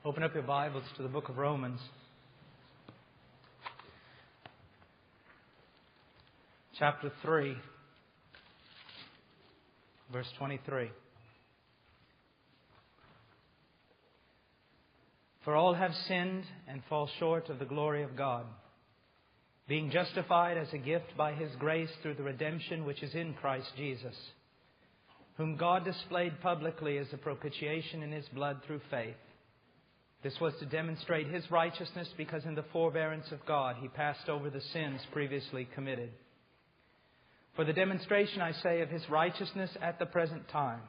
Open up your Bibles to the book of Romans. Chapter 3, verse 23. For all have sinned and fall short of the glory of God, being justified as a gift by His grace through the redemption which is in Christ Jesus, whom God displayed publicly as a propitiation in His blood through faith. This was to demonstrate His righteousness, because in the forbearance of God He passed over the sins previously committed. For the demonstration, I say, of His righteousness at the present time,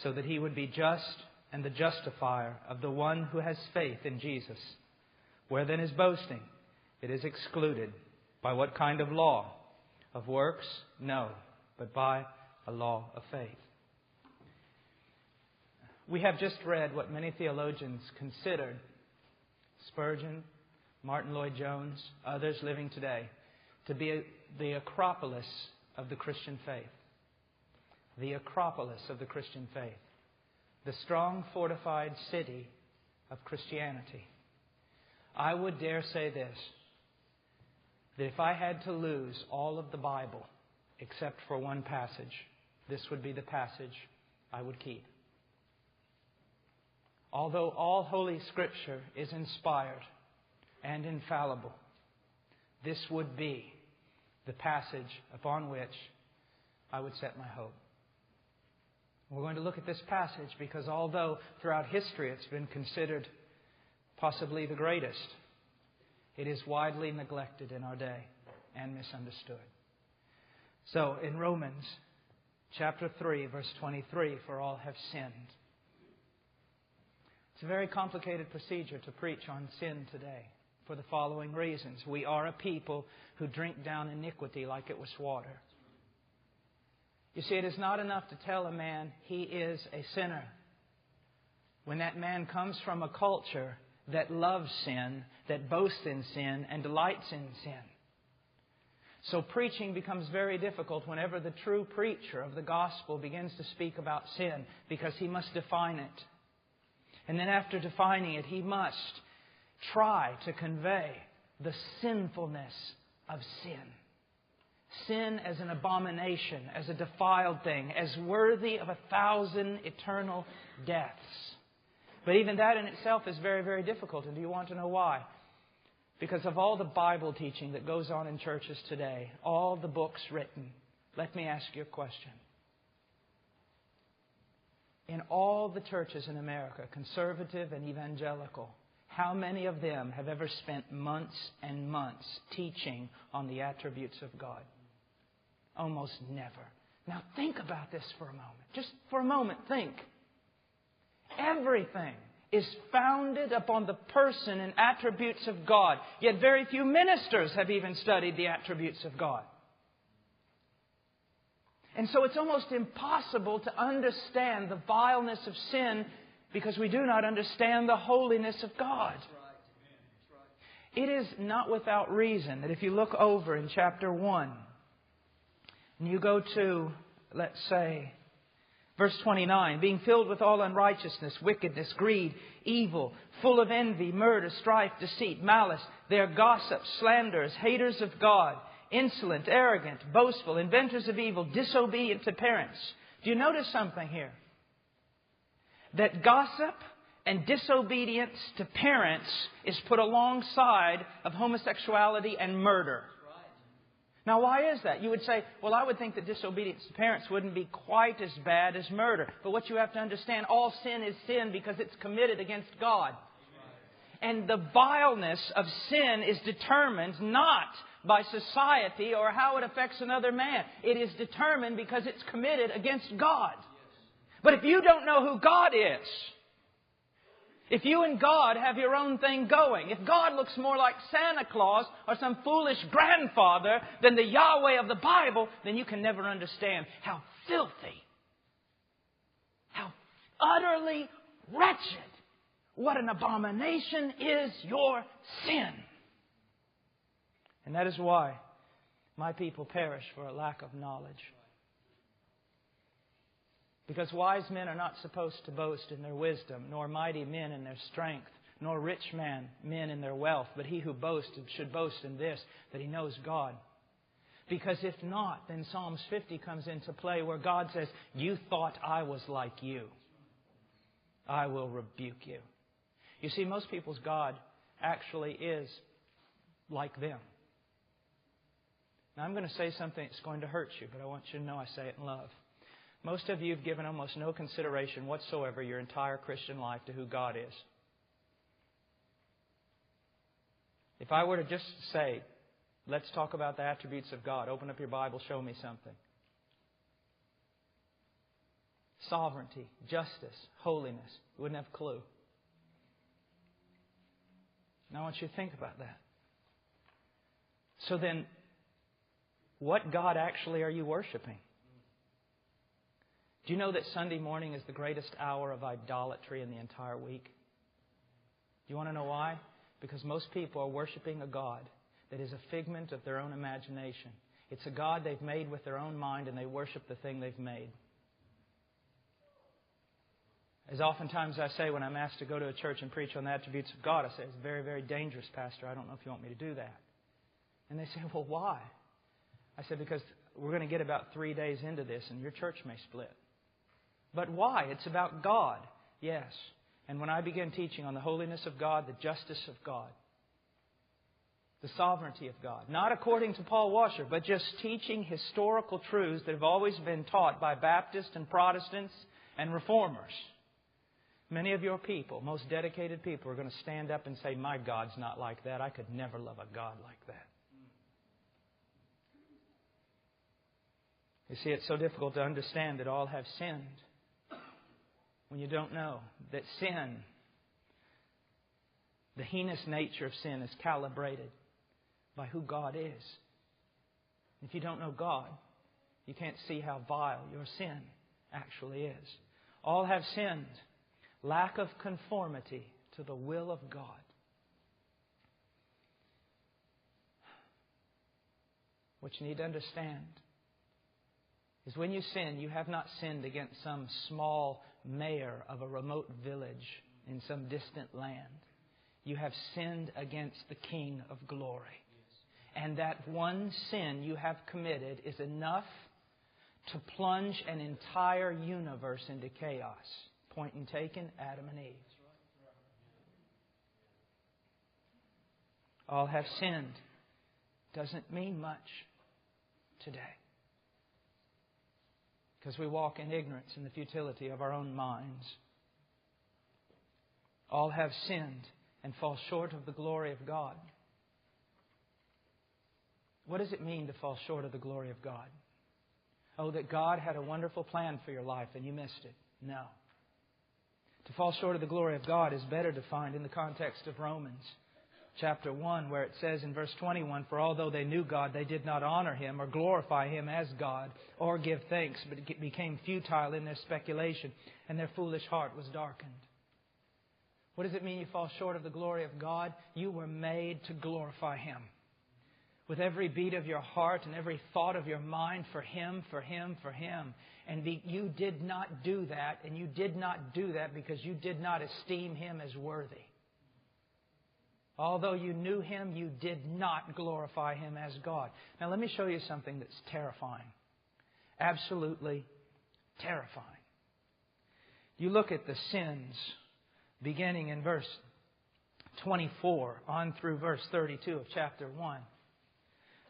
so that He would be just and the justifier of the one who has faith in Jesus. Where then is boasting? It is excluded. By what kind of law? Of works? No, but by a law of faith. We have just read what many theologians considered, Spurgeon, Martin Lloyd-Jones, others living today, to be the acropolis of the Christian faith. The acropolis of the Christian faith. The strong, fortified city of Christianity. I would dare say this, that if I had to lose all of the Bible except for one passage, this would be the passage I would keep. Although all Holy Scripture is inspired and infallible, this would be the passage upon which I would set my hope. We're going to look at this passage because although throughout history it's been considered possibly the greatest, it is widely neglected in our day and misunderstood. So in Romans chapter 3, verse 23, for all have sinned. It's a very complicated procedure to preach on sin today for the following reasons. We are a people who drink down iniquity like it was water. You see, it is not enough to tell a man he is a sinner when that man comes from a culture that loves sin, that boasts in sin, and delights in sin. So preaching becomes very difficult whenever the true preacher of the gospel begins to speak about sin, because he must define it. And then after defining it, he must try to convey the sinfulness of sin. Sin as an abomination, as a defiled thing, as worthy of 1,000 eternal deaths. But even that in itself is very, very difficult. And do you want to know why? Because of all the Bible teaching that goes on in churches today, all the books written, let me ask you a question. In all the churches in America, conservative and evangelical, how many of them have ever spent months and months teaching on the attributes of God? Almost never. Now think about this for a moment. Just for a moment, think. Everything is founded upon the person and attributes of God. Yet very few ministers have even studied the attributes of God. And so it's almost impossible to understand the vileness of sin because we do not understand the holiness of God. It is not without reason that if you look over in chapter 1 and you go to, let's say, verse 29, being filled with all unrighteousness, wickedness, greed, evil, full of envy, murder, strife, deceit, malice. They are gossips, slanderers, haters of God, insolent, arrogant, boastful, inventors of evil, disobedient to parents. Do you notice something here? That gossip and disobedience to parents is put alongside of homosexuality and murder. Now, why is that? You would say, well, I would think that disobedience to parents wouldn't be quite as bad as murder. But what you have to understand, all sin is sin because it's committed against God. And the vileness of sin is determined not by society or how it affects another man. It is determined because it's committed against God. But if you don't know who God is, if you and God have your own thing going, if God looks more like Santa Claus or some foolish grandfather than the Yahweh of the Bible, then you can never understand how filthy, how utterly wretched, what an abomination is your sin. And that is why my people perish for a lack of knowledge. Because wise men are not supposed to boast in their wisdom, nor mighty men in their strength, nor rich men in their wealth. But he who boasts should boast in this, that he knows God. Because if not, then Psalms 50 comes into play where God says, you thought I was like you. I will rebuke you. You see, most people's God actually is like them. Now, I'm going to say something that's going to hurt you, but I want you to know I say it in love. Most of you have given almost no consideration whatsoever your entire Christian life to who God is. If I were to just say, let's talk about the attributes of God. Open up your Bible, show me something. Sovereignty, justice, holiness. You wouldn't have a clue. Now I want you to think about that. So then, what God actually are you worshiping? Do you know that Sunday morning is the greatest hour of idolatry in the entire week? Do you want to know why? Because most people are worshiping a God that is a figment of their own imagination. It's a God they've made with their own mind, and they worship the thing they've made. As oftentimes I say when I'm asked to go to a church and preach on the attributes of God, I say, it's very, very dangerous, Pastor. I don't know if you want me to do that. And they say, well, why? I said, because we're going to get about 3 days into this and your church may split. But why? It's about God. Yes. And when I begin teaching on the holiness of God, the justice of God, the sovereignty of God, not according to Paul Washer, but just teaching historical truths that have always been taught by Baptists and Protestants and Reformers, many of your people, most dedicated people, are going to stand up and say, my God's not like that. I could never love a God like that. You see, it's so difficult to understand that all have sinned when you don't know that sin, the heinous nature of sin, is calibrated by who God is. If you don't know God, you can't see how vile your sin actually is. All have sinned. Lack of conformity to the will of God. What you need to understand is when you sin, you have not sinned against some small mayor of a remote village in some distant land. You have sinned against the King of glory. And that one sin you have committed is enough to plunge an entire universe into chaos. Point and taken, Adam and Eve. All have sinned. Doesn't mean much today. Because we walk in ignorance and the futility of our own minds. All have sinned and fall short of the glory of God. What does it mean to fall short of the glory of God? Oh, that God had a wonderful plan for your life and you missed it. No. To fall short of the glory of God is better defined in the context of Romans chapter 1, where it says in verse 21, for although they knew God, they did not honor Him or glorify Him as God or give thanks, but it became futile in their speculation, and their foolish heart was darkened. What does it mean you fall short of the glory of God? You were made to glorify Him. With every beat of your heart and every thought of your mind for Him, for Him, for Him. And you did not do that, and you did not do that because you did not esteem Him as worthy. Although you knew Him, you did not glorify Him as God. Now let me show you something that's terrifying. Absolutely terrifying. You look at the sins beginning in verse 24 on through verse 32 of chapter 1.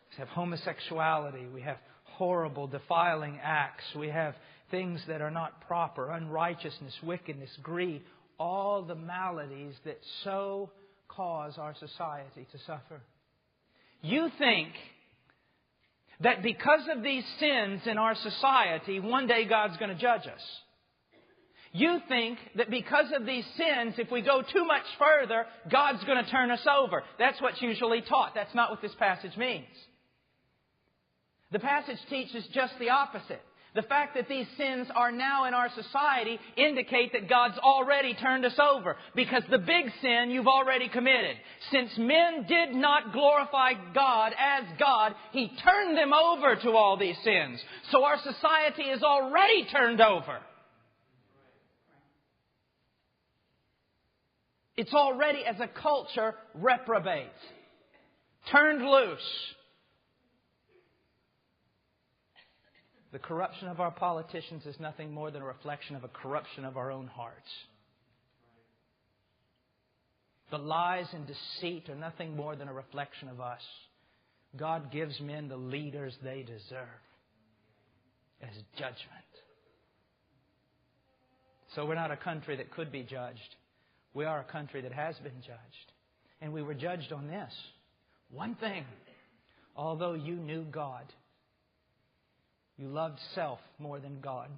We have homosexuality. We have horrible, defiling acts. We have things that are not proper, unrighteousness, wickedness, greed. All the maladies that so cause our society to suffer. You think that because of these sins in our society, one day God's going to judge us. You think that because of these sins, if we go too much further, God's going to turn us over. That's what's usually taught. That's not what this passage means. The passage teaches just the opposite. The fact that these sins are now in our society indicate that God's already turned us over. Because the big sin you've already committed. Since men did not glorify God as God, He turned them over to all these sins. So our society is already turned over. It's already, as a culture, reprobate. Turned loose. The corruption of our politicians is nothing more than a reflection of a corruption of our own hearts. The lies and deceit are nothing more than a reflection of us. God gives men the leaders they deserve as judgment. So we're not a country that could be judged. We are a country that has been judged. And we were judged on this. One thing. Although you knew God, you loved self more than God.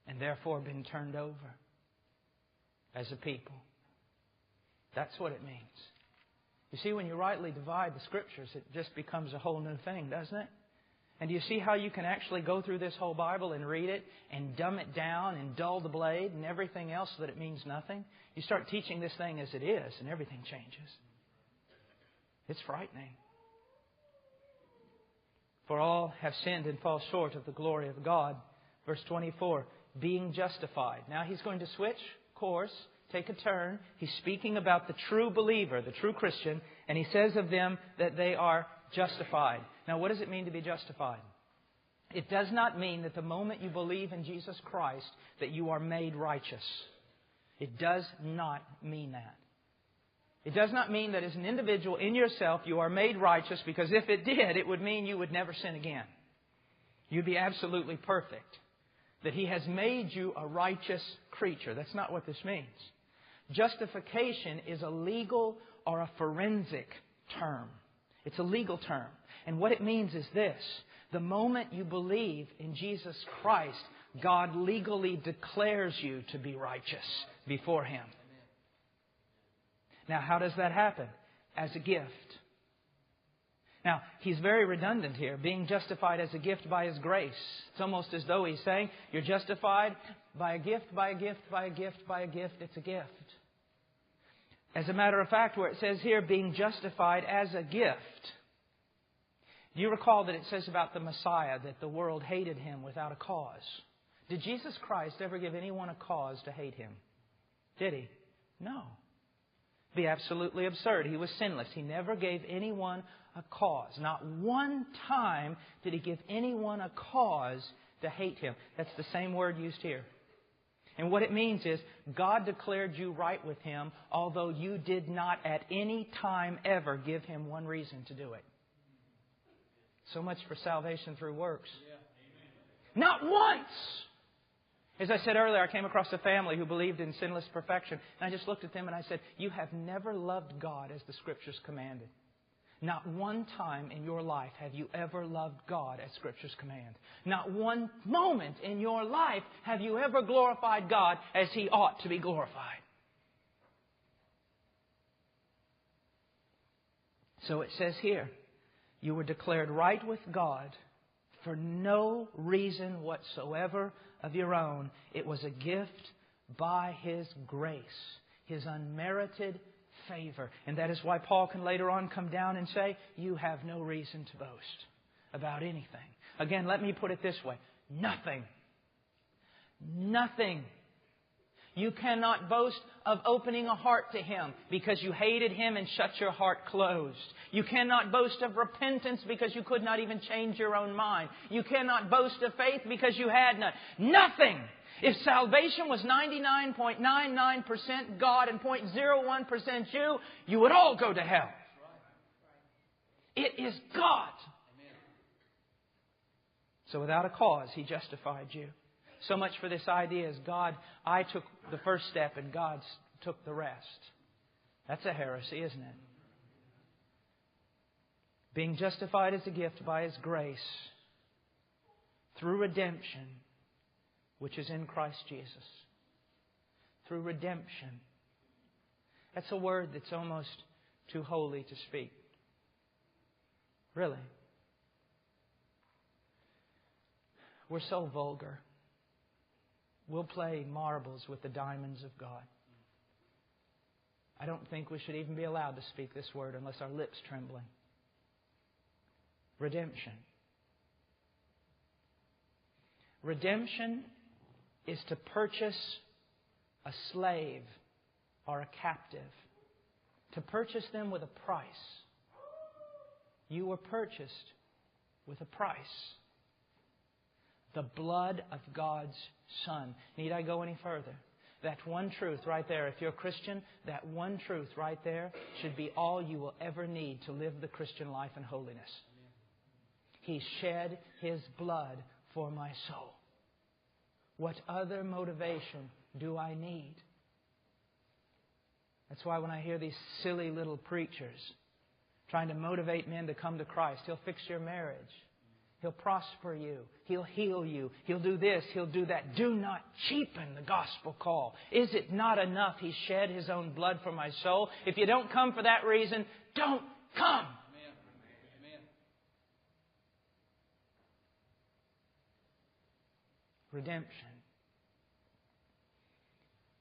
And therefore been turned over as a people. That's what it means. You see, when you rightly divide the Scriptures, it just becomes a whole new thing, doesn't it? And do you see how you can actually go through this whole Bible and read it and dumb it down and dull the blade and everything else so that it means nothing? You start teaching this thing as it is and everything changes. It's frightening. For all have sinned and fall short of the glory of God. Verse 24, being justified. Now he's going to switch course, take a turn. He's speaking about the true believer, the true Christian, and he says of them that they are justified. Now, what does it mean to be justified? It does not mean that the moment you believe in Jesus Christ that you are made righteous. It does not mean that. It does not mean that as an individual in yourself you are made righteous, because if it did, it would mean you would never sin again. You'd be absolutely perfect. That He has made you a righteous creature. That's not what this means. Justification is a legal or a forensic term. It's a legal term. And what it means is this. The moment you believe in Jesus Christ, God legally declares you to be righteous before Him. Now, how does that happen? As a gift. Now, he's very redundant here. Being justified as a gift by His grace. It's almost as though he's saying, you're justified by a gift, by a gift, by a gift, by a gift. It's a gift. As a matter of fact, where it says here, being justified as a gift. Do you recall that it says about the Messiah that the world hated Him without a cause? Did Jesus Christ ever give anyone a cause to hate Him? Did He? No. It'd be absolutely absurd. He was sinless. He never gave anyone a cause. Not one time did He give anyone a cause to hate Him. That's the same word used here. And what it means is God declared you right with Him, although you did not at any time ever give Him one reason to do it. So much for salvation through works. Not once! As I said earlier, I came across a family who believed in sinless perfection. And I just looked at them and I said, you have never loved God as the Scriptures commanded. Not one time in your life have you ever loved God as Scriptures command. Not one moment in your life have you ever glorified God as He ought to be glorified. So it says here, you were declared right with God for no reason whatsoever of your own. It was a gift by His grace, His unmerited favor. And that is why Paul can later on come down and say, you have no reason to boast about anything. Again, let me put it this way. Nothing. Nothing. You cannot boast of opening a heart to Him because you hated Him and shut your heart closed. You cannot boast of repentance because you could not even change your own mind. You cannot boast of faith because you had none. Nothing. If salvation was 99.99% God and 0.01% you, you would all go to hell. It is God. So without a cause, He justified you. So much for this idea is God, I took the first step and God took the rest. That's a heresy, isn't it? Being justified as a gift by His grace through redemption, which is in Christ Jesus. Through redemption. That's a word that's almost too holy to speak. Really. We're so vulgar. We'll play marbles with the diamonds of God. I don't think we should even be allowed to speak this word unless our lips trembling. Redemption. Redemption is to purchase a slave are a captive. To purchase them with a price. You were purchased with a price. The blood of God's Son. Need I go any further? That one truth right there, if you're a Christian, that one truth right there should be all you will ever need to live the Christian life in holiness. He shed His blood for my soul. What other motivation do I need? That's why when I hear these silly little preachers trying to motivate men to come to Christ, He'll fix your marriage. He'll prosper you. He'll heal you. He'll do this. He'll do that. Do not cheapen the gospel call. Is it not enough He shed His own blood for my soul? If you don't come for that reason, don't come. Amen. Redemption,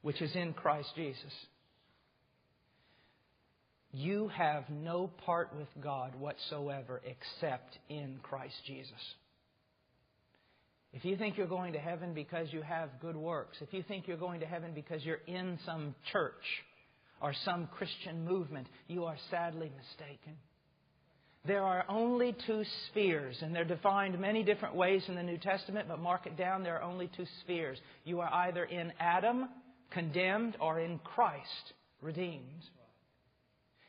which is in Christ Jesus. You have no part with God whatsoever except in Christ Jesus. If you think you're going to heaven because you have good works, if you think you're going to heaven because you're in some church or some Christian movement, you are sadly mistaken. There are only two spheres, and they're defined many different ways in the New Testament, but mark it down, there are only two spheres. You are either in Adam, condemned, or in Christ, redeemed.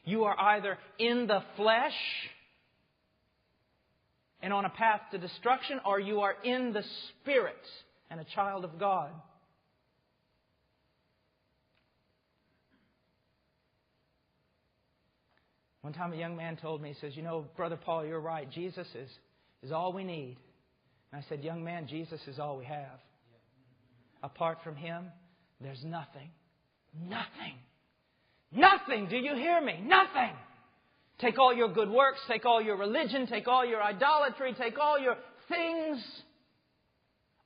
You are either in the flesh and on a path to destruction, or you are in the Spirit and a child of God. One time a young man told me, he says, "You know, Brother Paul, you're right. Jesus is all we need." And I said, "Young man, Jesus is all we have. Apart from Him, there's nothing. Nothing. Nothing. Do you hear me? Nothing. Take all your good works, take all your religion, take all your idolatry, take all your things,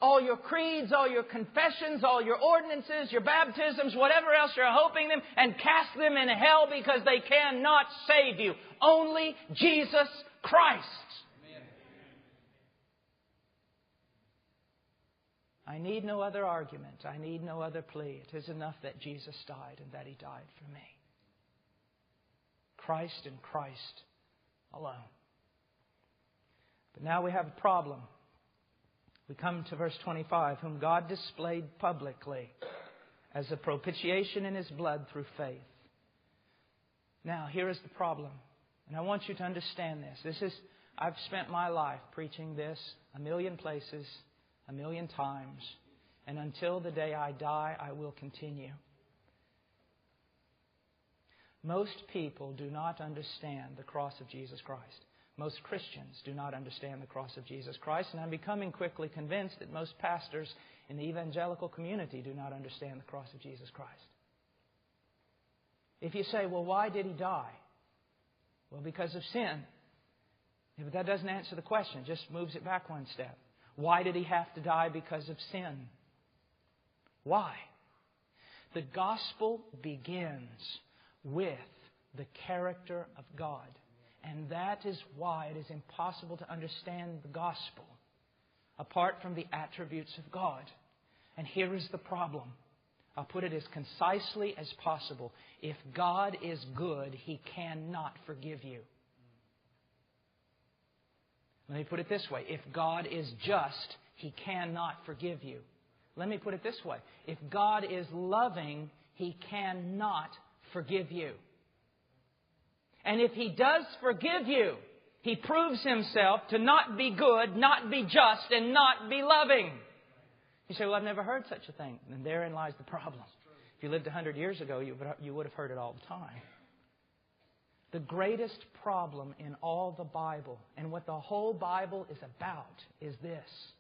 all your creeds, all your confessions, all your ordinances, your baptisms, whatever else you're hoping them, and cast them in hell because they cannot save you. Only Jesus Christ." I need no other argument. I need no other plea. It is enough that Jesus died and that He died for me. Christ and Christ alone. But now we have a problem. We come to verse 25. Whom God displayed publicly as a propitiation in His blood through faith. Now, here is the problem. And I want you to understand this. I've spent my life preaching this a million places, a million times, and until the day I die, I will continue. Most people do not understand the cross of Jesus Christ. Most Christians do not understand the cross of Jesus Christ, and I'm becoming quickly convinced that most pastors in the evangelical community do not understand the cross of Jesus Christ. If you say, "Well, why did He die?" Well, because of sin. Yeah, but that doesn't answer the question. It just moves it back one step. Why did He have to die? Because of sin. Why? The gospel begins with the character of God. And that is why it is impossible to understand the gospel apart from the attributes of God. And here is the problem. I'll put it as concisely as possible. If God is good, He cannot forgive you. Let me put it this way. If God is just, He cannot forgive you. Let me put it this way. If God is loving, He cannot forgive you. And if He does forgive you, He proves Himself to not be good, not be just, and not be loving. You say, "Well, I've never heard such a thing." And therein lies the problem. If you lived 100 years ago, you would have heard it all the time. The greatest problem in all the Bible, and what the whole Bible is about, is this.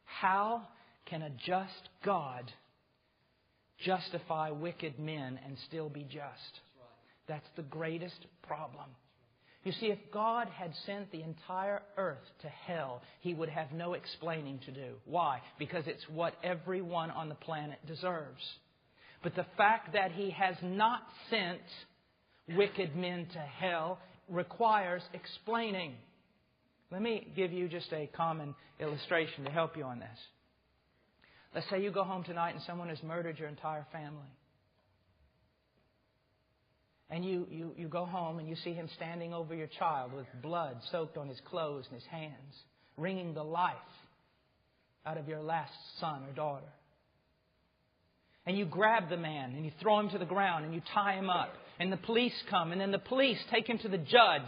How can a just God justify wicked men and still be just? That's the greatest problem. You see, if God had sent the entire earth to hell, He would have no explaining to do. Why? Because it's what everyone on the planet deserves. But the fact that He has not sent wicked men to hell requires explaining. Let me give you just a common illustration to help you on this. Let's say you go home tonight and someone has murdered your entire family. And you go home and you see him standing over your child with blood soaked on his clothes and his hands, wringing the life out of your last son or daughter. And you grab the man and you throw him to the ground and you tie him up. And the police come, and then the police take him to the judge.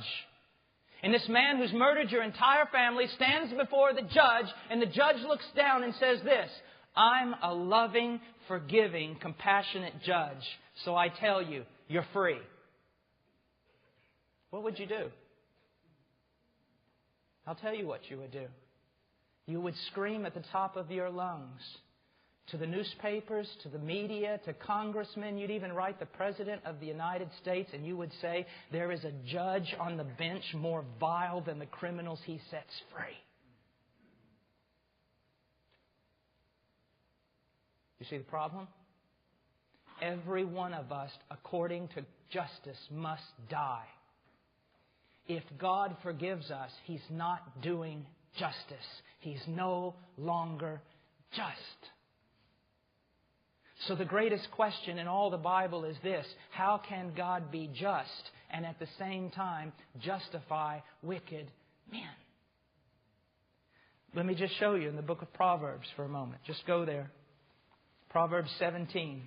And this man who's murdered your entire family stands before the judge, and the judge looks down and says this: I'm a loving, forgiving, compassionate judge, so I tell you, you're free. What would you do? I'll tell you what you would do. You would scream at the top of your lungs to the newspapers, to the media, to congressmen. You'd even write the President of the United States, and you would say, there is a judge on the bench more vile than the criminals he sets free. You see the problem? Every one of us, according to justice, must die. If God forgives us, He's not doing justice. He's no longer just. So the greatest question in all the Bible is this: how can God be just and at the same time justify wicked men? Let me just show you in the book of Proverbs for a moment. Just go there. Proverbs 17.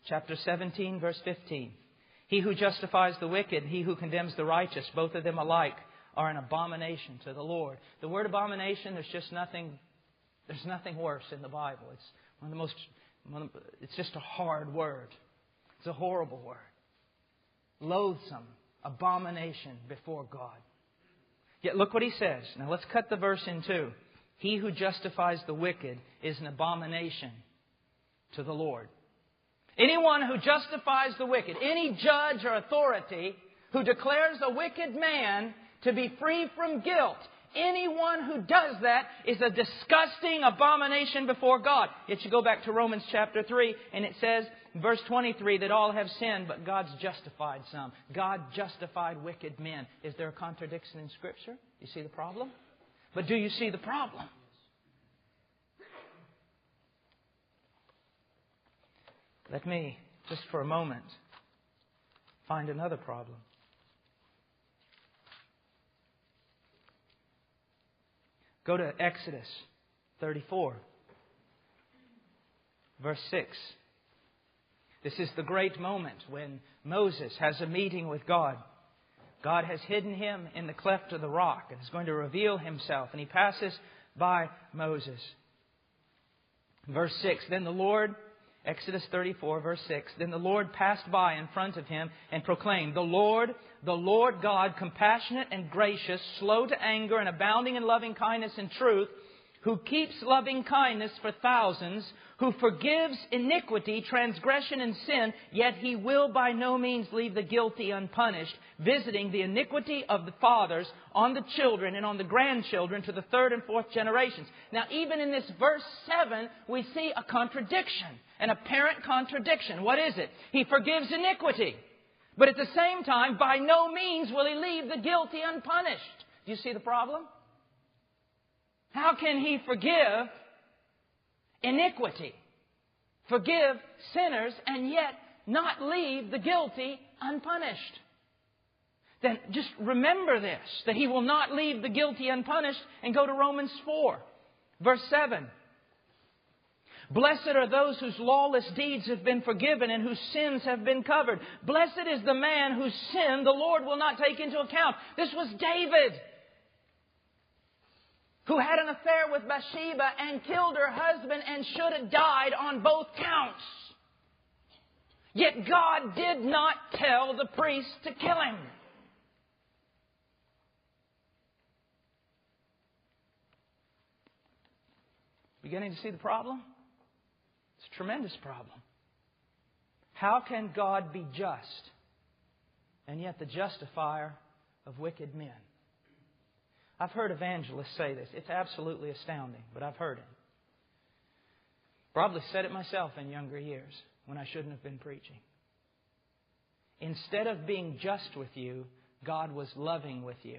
Chapter 17, verse 15. He who justifies the wicked, he who condemns the righteous, both of them alike are an abomination to the Lord. The word abomination, there's nothing worse in the Bible. It's just a hard word. It's a horrible word. Loathsome, abomination before God. Yet look what he says. Now let's cut the verse in two. He who justifies the wicked is an abomination to the Lord. Anyone who justifies the wicked, any judge or authority who declares a wicked man to be free from guilt, anyone who does that is a disgusting abomination before God. Yet you go back to Romans chapter 3 and it says, verse 23, that all have sinned, but God's justified some. God justified wicked men. Is there a contradiction in Scripture? You see the problem? But do you see the problem? Let me, just for a moment, find another problem. Go to Exodus 34, verse 6. This is the great moment when Moses has a meeting with God. God has hidden him in the cleft of the rock and is going to reveal Himself. And He passes by Moses. Verse 6, then the Lord... Exodus 34, verse 6. Then the Lord passed by in front of him and proclaimed, the Lord God, compassionate and gracious, slow to anger and abounding in loving kindness and truth, who keeps loving kindness for thousands, who forgives iniquity, transgression and sin, yet He will by no means leave the guilty unpunished, visiting the iniquity of the fathers on the children and on the grandchildren to the third and fourth generations. Now, even in this verse 7, we see a contradiction, an apparent contradiction. What is it? He forgives iniquity, but at the same time, by no means will He leave the guilty unpunished. Do you see the problem? How can He forgive iniquity, forgive sinners, and yet not leave the guilty unpunished? Then just remember this, that He will not leave the guilty unpunished, and go to Romans 4, verse 7. Blessed are those whose lawless deeds have been forgiven and whose sins have been covered. Blessed is the man whose sin the Lord will not take into account. This was David, who had an affair with Bathsheba and killed her husband and should have died on both counts. Yet God did not tell the priest to kill him. Beginning to see the problem? It's a tremendous problem. How can God be just and yet the justifier of wicked men? I've heard evangelists say this. It's absolutely astounding, but I've heard it. Probably said it myself in younger years when I shouldn't have been preaching. Instead of being just with you, God was loving with you.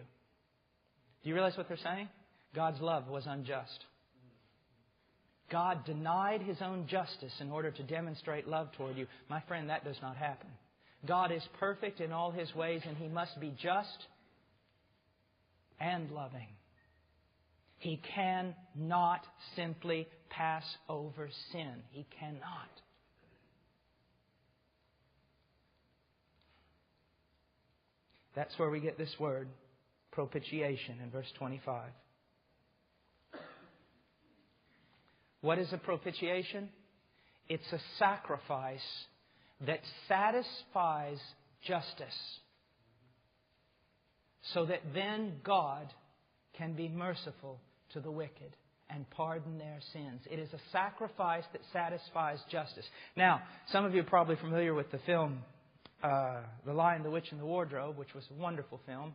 Do you realize what they're saying? God's love was unjust. God denied His own justice in order to demonstrate love toward you. My friend, that does not happen. God is perfect in all His ways, and He must be just and loving. He cannot simply pass over sin. He cannot. That's where we get this word, propitiation, in verse 25. What is a propitiation? It's a sacrifice that satisfies justice so that then God can be merciful to the wicked and pardon their sins. It is a sacrifice that satisfies justice. Now, some of you are probably familiar with the film The Lion, the Witch, and the Wardrobe, which was a wonderful film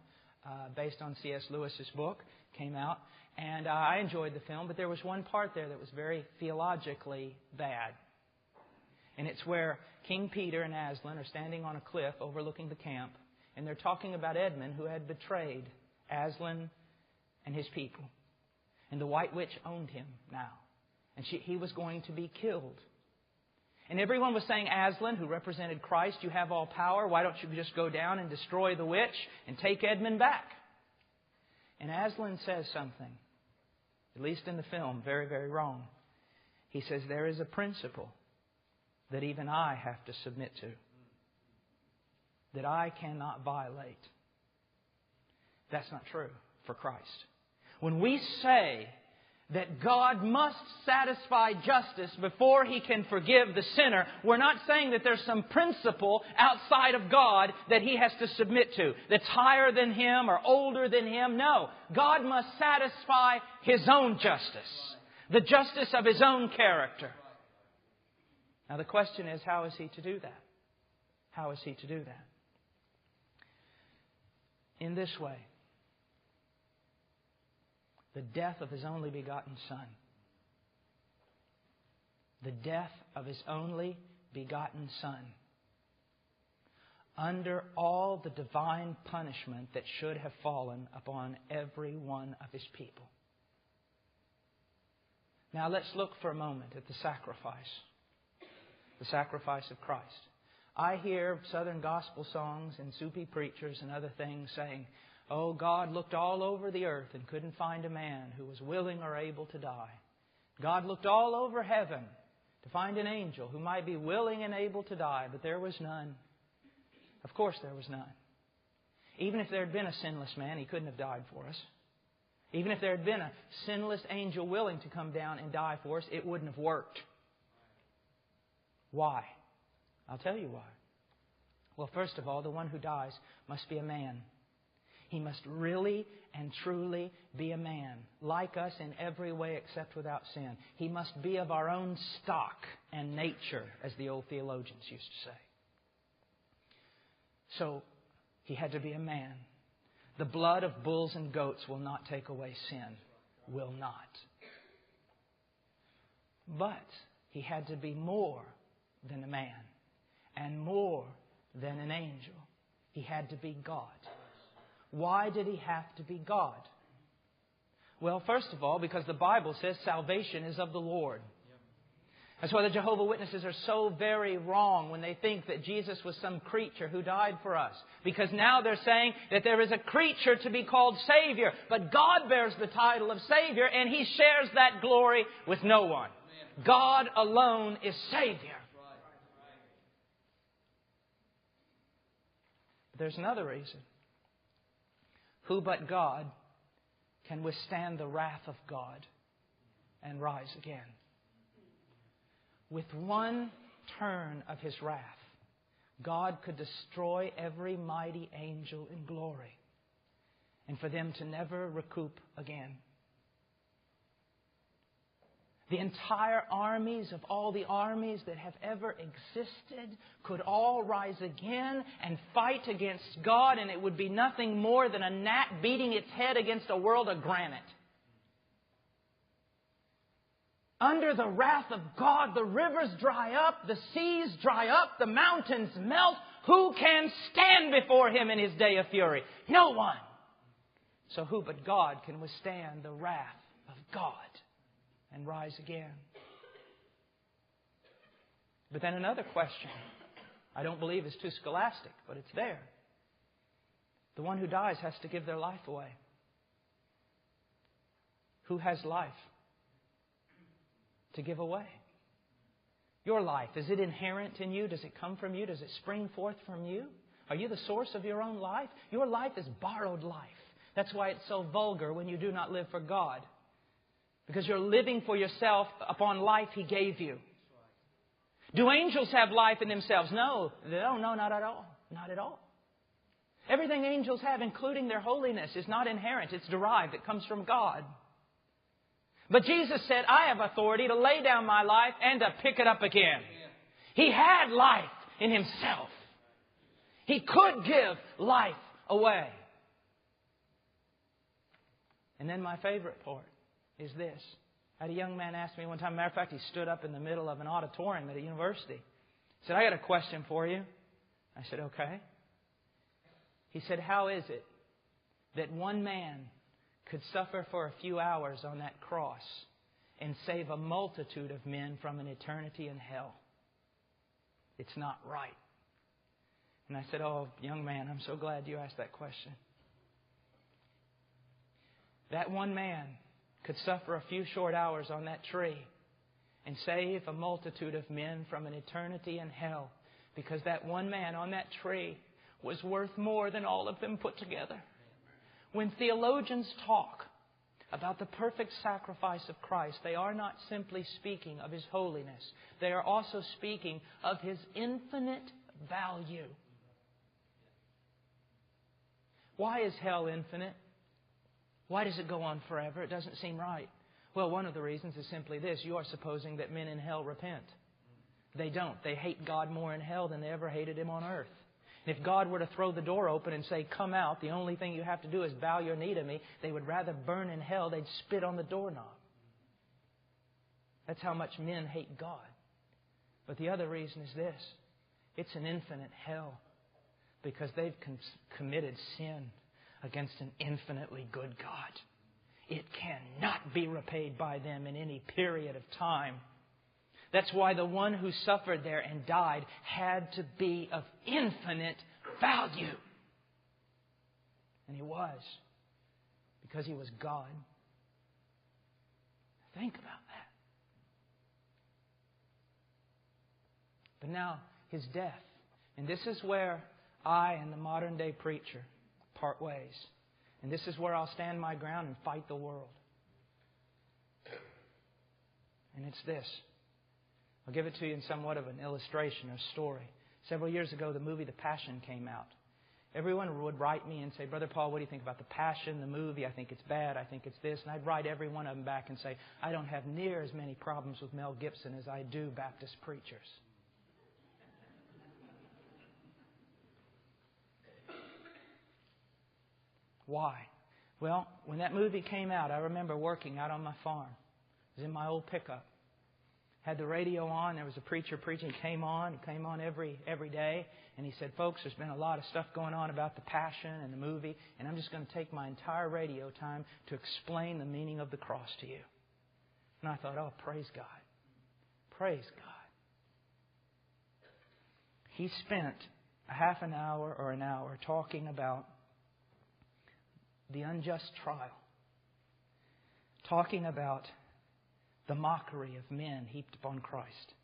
based on C.S. Lewis's book, came out. And I enjoyed the film, but there was one part there that was very theologically bad. And it's where King Peter and Aslan are standing on a cliff overlooking the camp, and they're talking about Edmund, who had betrayed Aslan and his people. And the White Witch owned him now. And he was going to be killed. And everyone was saying, Aslan, who represented Christ, you have all power. Why don't you just go down and destroy the witch and take Edmund back? And Aslan says something, at least in the film, very, very wrong. He says, there is a principle that even I have to submit to, that I cannot violate. That's not true for Christ. When we say that God must satisfy justice before He can forgive the sinner, we're not saying that there's some principle outside of God that He has to submit to, that's higher than Him or older than Him. No, God must satisfy His own justice, the justice of His own character. Now the question is, how is He to do that? How is He to do that? In this way. The death of His only begotten Son. The death of His only begotten Son. Under all the divine punishment that should have fallen upon every one of His people. Now let's look for a moment at the sacrifice. The sacrifice of Christ. I hear Southern gospel songs and soupy preachers and other things saying, oh, God looked all over the earth and couldn't find a man who was willing or able to die. God looked all over heaven to find an angel who might be willing and able to die, but there was none. Of course there was none. Even if there had been a sinless man, He couldn't have died for us. Even if there had been a sinless angel willing to come down and die for us, it wouldn't have worked. Why? I'll tell you why. Well, first of all, the one who dies must be a man. He must really and truly be a man, like us in every way except without sin. He must be of our own stock and nature, as the old theologians used to say. So, He had to be a man. The blood of bulls and goats will not take away sin. Will not. But He had to be more than a man and more than an angel. He had to be God. Why did He have to be God? Well, first of all, because the Bible says salvation is of the Lord. That's why the Jehovah's Witnesses are so very wrong when they think that Jesus was some creature who died for us. Because now they're saying that there is a creature to be called Savior. But God bears the title of Savior, and He shares that glory with no one. God alone is Savior. But there's another reason. Who but God can withstand the wrath of God and rise again? With one turn of His wrath, God could destroy every mighty angel in glory and for them to never recoup again. The entire armies of all the armies that have ever existed could all rise again and fight against God, and it would be nothing more than a gnat beating its head against a world of granite. Under the wrath of God, the rivers dry up, the seas dry up, the mountains melt. Who can stand before Him in His day of fury? No one. So who but God can withstand the wrath of God and rise again? But then another question, I don't believe is too scholastic, but it's there. The one who dies has to give their life away. Who has life to give away? Your life, is it inherent in you? Does it come from you? Does it spring forth from you? Are you the source of your own life? Your life is borrowed life. That's why it's so vulgar when you do not live for God. Because you're living for yourself upon life He gave you. Do angels have life in themselves? No, not at all. Not at all. Everything angels have, including their holiness, is not inherent. It's derived. It comes from God. But Jesus said, I have authority to lay down my life and to pick it up again. He had life in Himself. He could give life away. And then my favorite part is this. I had a young man ask me one time, matter of fact, he stood up in the middle of an auditorium at a university. He said, I got a question for you. I said, okay. He said, how is it that one man could suffer for a few hours on that cross and save a multitude of men from an eternity in hell? It's not right. And I said, oh, young man, I'm so glad you asked that question. That one man could suffer a few short hours on that tree and save a multitude of men from an eternity in hell, because that one man on that tree was worth more than all of them put together. When theologians talk about the perfect sacrifice of Christ, they are not simply speaking of His holiness. They are also speaking of His infinite value. Why is hell infinite? Why does it go on forever? It doesn't seem right. Well, one of the reasons is simply this. You are supposing that men in hell repent. They don't. They hate God more in hell than they ever hated Him on earth. And if God were to throw the door open and say, come out, the only thing you have to do is bow your knee to me, they would rather burn in hell. They'd spit on the doorknob. That's how much men hate God. But the other reason is this. It's an infinite hell because they've committed sin against an infinitely good God. It cannot be repaid by them in any period of time. That's why the one who suffered there and died had to be of infinite value. And He was. Because He was God. Think about that. But now, His death. And this is where I and the modern day preacher part ways. And this is where I'll stand my ground and fight the world. And it's this. I'll give it to you in somewhat of an illustration or story. Several years ago, the movie The Passion came out. Everyone would write me and say, Brother Paul, what do you think about The Passion, the movie? I think it's bad. I think it's this. And I'd write every one of them back and say, I don't have near as many problems with Mel Gibson as I do Baptist preachers. Why? Well, when that movie came out, I remember working out on my farm. It was in my old pickup. Had the radio on. There was a preacher preaching. He came on every day. And he said, folks, there's been a lot of stuff going on about the Passion and the movie. And I'm just going to take my entire radio time to explain the meaning of the cross to you. And I thought, oh, praise God. Praise God. He spent a half an hour or an hour talking about the unjust trial. Talking about the mockery of men heaped upon Christ.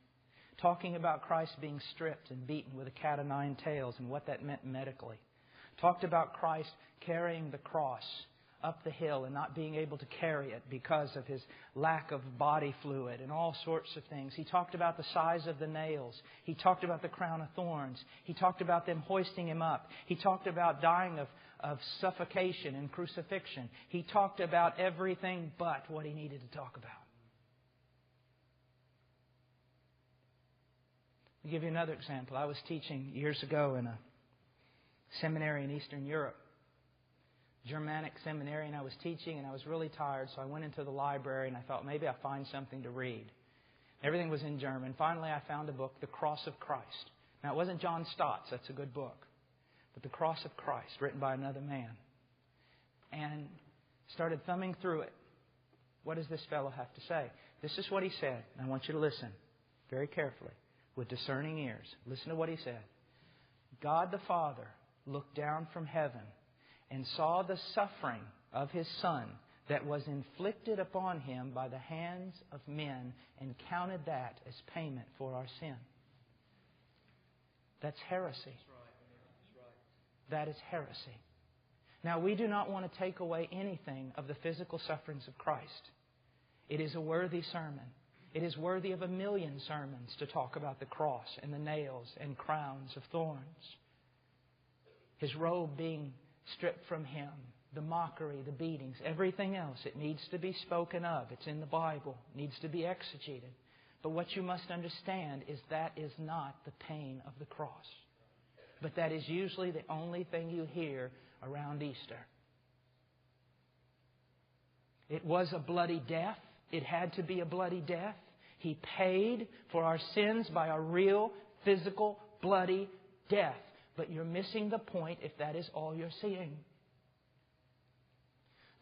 Talking about Christ being stripped and beaten with a cat o' nine tails and what that meant medically. Talked about Christ carrying the cross up the hill and not being able to carry it because of His lack of body fluid and all sorts of things. He talked about the size of the nails. He talked about the crown of thorns. He talked about them hoisting Him up. He talked about dying of suffocation and crucifixion. He talked about everything but what He needed to talk about. I'll give you another example. I was teaching years ago in a seminary in Eastern Europe, Germanic seminary, and I was teaching and I was really tired, so I went into the library and I thought maybe I'll find something to read. Everything was in German. Finally, I found a book, The Cross of Christ. Now, it wasn't John Stott's. That's a good book. But The Cross of Christ, written by another man. And started thumbing through it. What does this fellow have to say? This is what he said. And I want you to listen very carefully. with discerning ears. Listen to what He said. God the Father looked down from heaven and saw the suffering of His Son that was inflicted upon Him by the hands of men and counted that as payment for our sin. That's heresy. That is heresy. Now, we do not want to take away anything of the physical sufferings of Christ. It is a worthy sermon. It is worthy of 1,000,000 sermons to talk about the cross and the nails and crowns of thorns. His robe being stripped from Him, the mockery, the beatings, everything else. It needs to be spoken of. It's in the Bible. It needs to be exegeted. But what you must understand is that is not the pain of the cross. But that is usually the only thing you hear around Easter. It was a bloody death. It had to be a bloody death. He paid for our sins by a real, physical, bloody death. But you're missing the point if that is all you're seeing.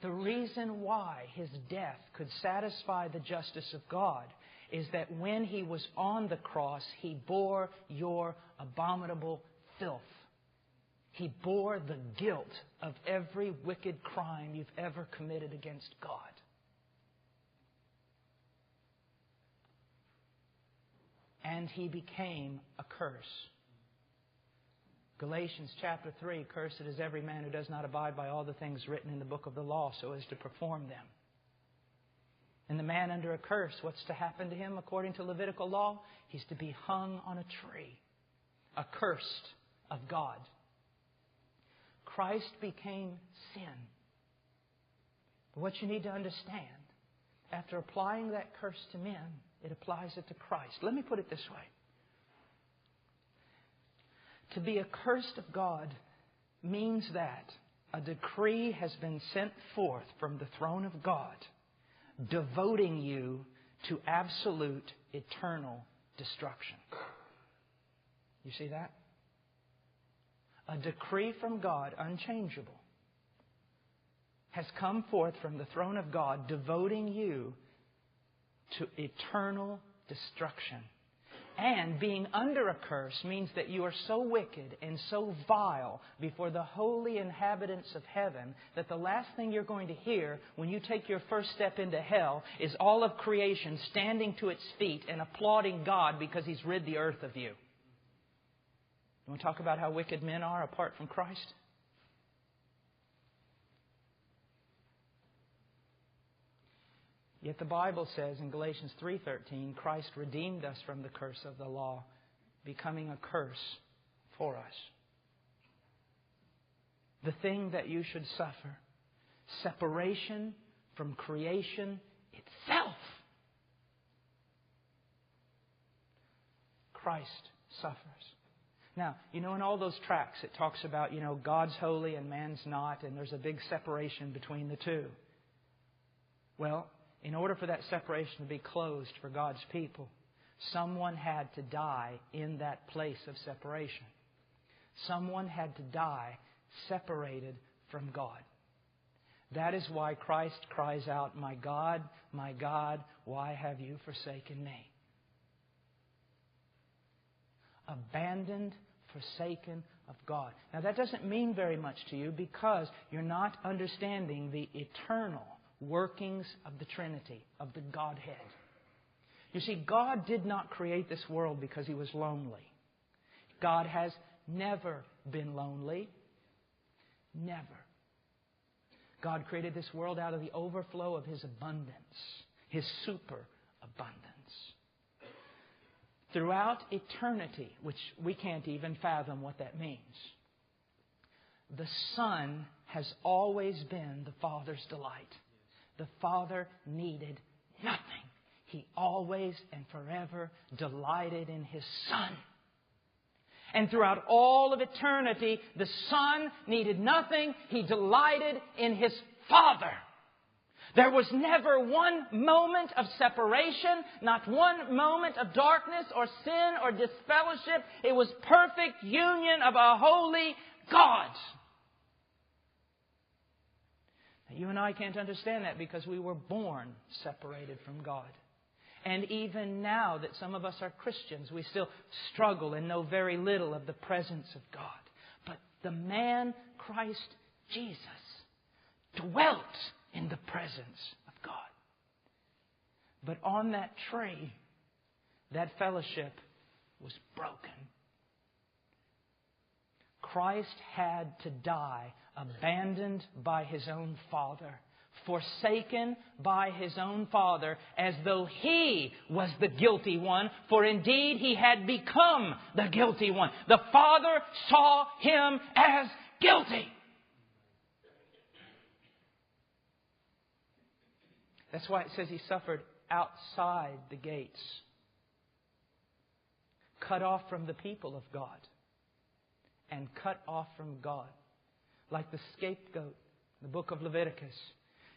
The reason why His death could satisfy the justice of God is that when He was on the cross, He bore your abominable filth. He bore the guilt of every wicked crime you've ever committed against God. And He became a curse. Galatians chapter 3, cursed is every man who does not abide by all the things written in the book of the law so as to perform them. And the man under a curse, what's to happen to him according to Levitical law? He's to be hung on a tree, accursed of God. Christ became sin. But what you need to understand, after applying that curse to men, it applies it to Christ. Let me put it this way. To be accursed of God means that a decree has been sent forth from the throne of God, devoting you to absolute, eternal destruction. You see that? A decree from God, unchangeable, has come forth from the throne of God, devoting you to eternal destruction. And being under a curse means that you are so wicked and so vile before the holy inhabitants of heaven that the last thing you're going to hear when you take your first step into hell is all of creation standing to its feet and applauding God because He's rid the earth of you. You want to talk about how wicked men are apart from Christ? Yet the Bible says in Galatians 3:13, Christ redeemed us from the curse of the law, becoming a curse for us. The thing that you should suffer, separation from creation itself. Christ suffers. Now, in all those tracts it talks about, God's holy and man's not, and there's a big separation between the two. Well, in order for that separation to be closed for God's people, someone had to die in that place of separation. Someone had to die separated from God. That is why Christ cries out, my God, why have you forsaken me? Abandoned, forsaken of God. Now that doesn't mean very much to you because you're not understanding the eternal workings of the Trinity, of the Godhead. You see, God did not create this world because He was lonely. God has never been lonely. Never. God created this world out of the overflow of His abundance, His superabundance. Throughout eternity, which we can't even fathom what that means, the Son has always been the Father's delight. The Father needed nothing. He always and forever delighted in His Son. And throughout all of eternity, the Son needed nothing. He delighted in His Father. There was never one moment of separation, not one moment of darkness or sin or disfellowship. It was perfect union of a holy God. Now, you and I can't understand that because we were born separated from God. And even now that some of us are Christians, we still struggle and know very little of the presence of God. But the man, Christ Jesus, dwelt in the presence of God. But on that tree, that fellowship was broken. Christ had to die, abandoned by His own Father, forsaken by His own Father, as though He was the guilty one, for indeed He had become the guilty one. The Father saw Him as guilty. That's why it says He suffered outside the gates, cut off from the people of God, and cut off from God. Like the scapegoat, the book of Leviticus.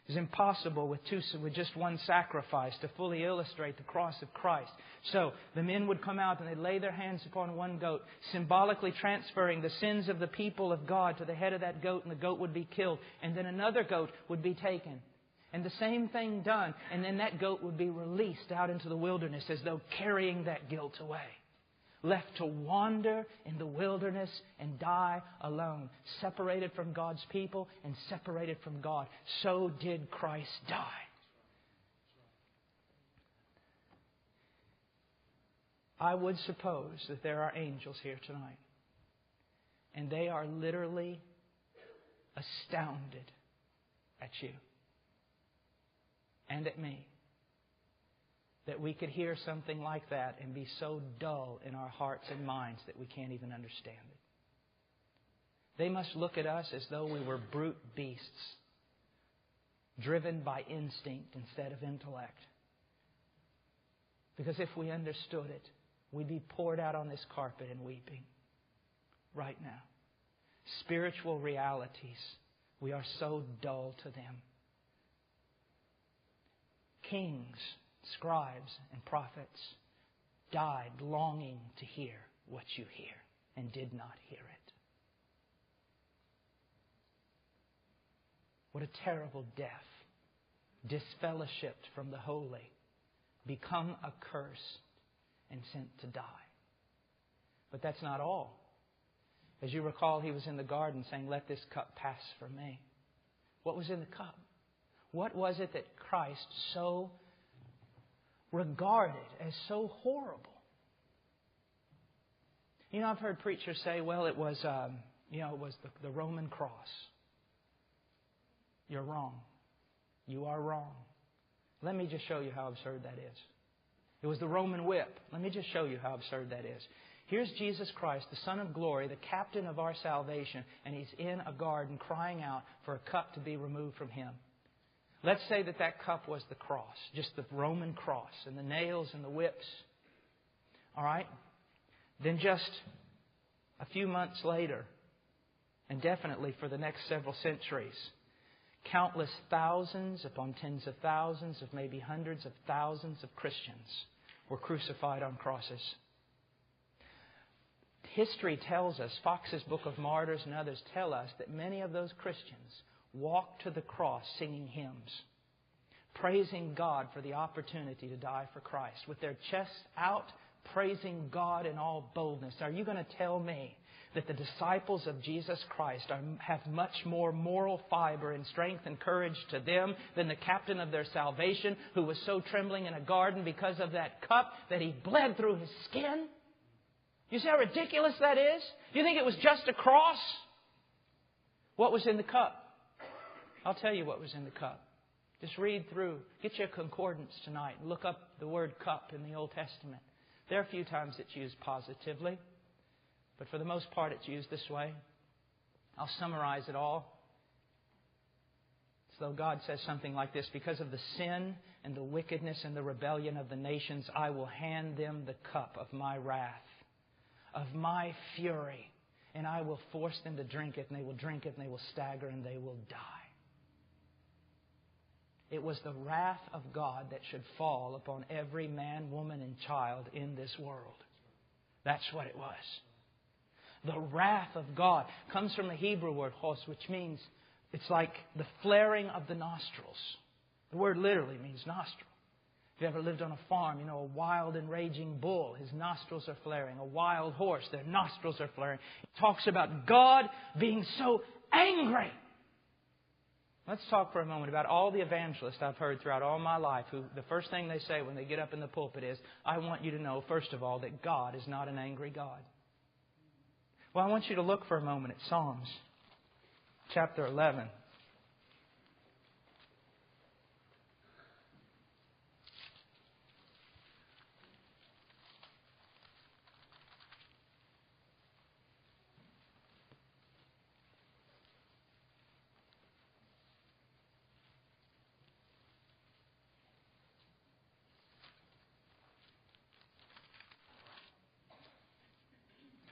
It is impossible with just one sacrifice to fully illustrate the cross of Christ. So the men would come out and they'd lay their hands upon one goat, symbolically transferring the sins of the people of God to the head of that goat, and the goat would be killed. And then another goat would be taken. And the same thing done. And then that goat would be released out into the wilderness as though carrying that guilt away. Left to wander in the wilderness and die alone. Separated from God's people and separated from God. So did Christ die. I would suppose that there are angels here tonight. And they are literally astounded at you. And at me, that we could hear something like that and be so dull in our hearts and minds that we can't even understand it. They must look at us as though we were brute beasts, driven by instinct instead of intellect. Because if we understood it, we'd be poured out on this carpet and weeping right now. Spiritual realities, we are so dull to them. Kings, scribes, and prophets died longing to hear what you hear and did not hear it. What a terrible death. Disfellowshipped from the holy, become accursed, and sent to die. But that's not all. As you recall, He was in the garden saying, "Let this cup pass from me." What was in the cup? What was it that Christ so regarded as so horrible? You know, I've heard preachers say, well, it was the Roman cross. You're wrong. You are wrong. Let me just show you how absurd that is. It was the Roman whip. Let me just show you how absurd that is. Here's Jesus Christ, the Son of Glory, the captain of our salvation, and He's in a garden crying out for a cup to be removed from Him. Let's say that cup was the cross, just the Roman cross, and the nails and the whips. All right? Then just a few months later, and definitely for the next several centuries, countless thousands upon tens of thousands of maybe hundreds of thousands of Christians were crucified on crosses. History tells us, Fox's Book of Martyrs and others tell us, that many of those Christians walked to the cross singing hymns, praising God for the opportunity to die for Christ, with their chests out, praising God in all boldness. Are you going to tell me that the disciples of Jesus Christ have much more moral fiber and strength and courage to them than the captain of their salvation, who was so trembling in a garden because of that cup that he bled through his skin? You see how ridiculous that is? Do you think it was just a cross? What was in the cup? I'll tell you what was in the cup. Just read through. Get your concordance tonight. Look up the word cup in the Old Testament. There are a few times it's used positively, but for the most part it's used this way. I'll summarize it all. So God says something like this: because of the sin and the wickedness and the rebellion of the nations, I will hand them the cup of my wrath, of my fury, and I will force them to drink it, and they will drink it, and they will stagger, and they will die. It was the wrath of God that should fall upon every man, woman, and child in this world. That's what it was. The wrath of God comes from the Hebrew word hos, which means it's like the flaring of the nostrils. The word literally means nostril. If you've ever lived on a farm, you know, a wild and raging bull, his nostrils are flaring. A wild horse, their nostrils are flaring. It talks about God being so angry. Let's talk for a moment about all the evangelists I've heard throughout all my life who the first thing they say when they get up in the pulpit is, I want you to know, first of all, that God is not an angry God. Well, I want you to look for a moment at Psalms chapter 11.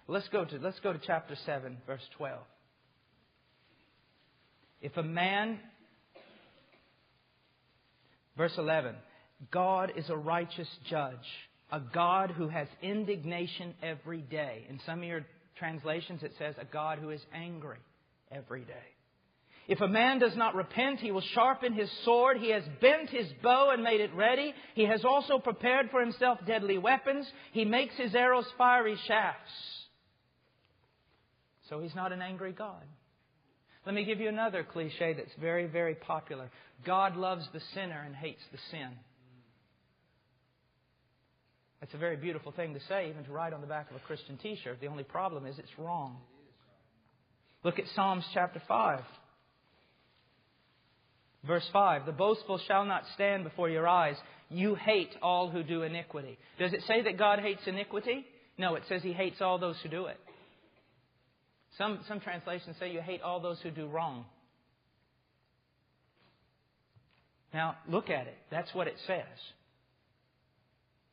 Let's go to chapter 7, verse 12. If a man, verse 11, God is a righteous judge, a God who has indignation every day. In some of your translations it says a God who is angry every day. If a man does not repent, he will sharpen his sword. He has bent his bow and made it ready. He has also prepared for himself deadly weapons. He makes his arrows fiery shafts. So He's not an angry God. Let me give you another cliche that's very, very popular. God loves the sinner and hates the sin. That's a very beautiful thing to say, even to write on the back of a Christian t-shirt. The only problem is it's wrong. Look at Psalms chapter 5. Verse 5, the boastful shall not stand before your eyes. You hate all who do iniquity. Does it say that God hates iniquity? No, it says He hates all those who do it. Some translations say you hate all those who do wrong. Now, look at it. That's what it says.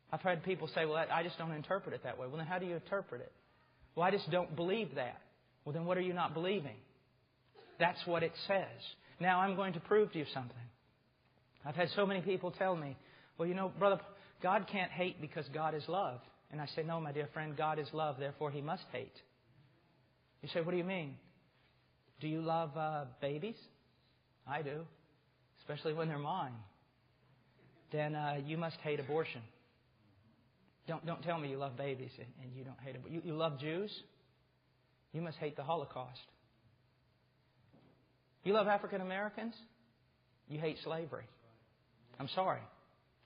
I've heard people say, well, I just don't interpret it that way. Well, then how do you interpret it? Well, I just don't believe that. Well, then what are you not believing? That's what it says. Now, I'm going to prove to you something. I've had so many people tell me, well, you know, brother, God can't hate because God is love. And I say, no, my dear friend, God is love, therefore He must hate. You say, what do you mean? Do you love babies? I do, especially when they're mine. Then you must hate abortion. Don't tell me you love babies and you don't hate abortion. You love Jews? You must hate the Holocaust. You love African Americans? You hate slavery. I'm sorry.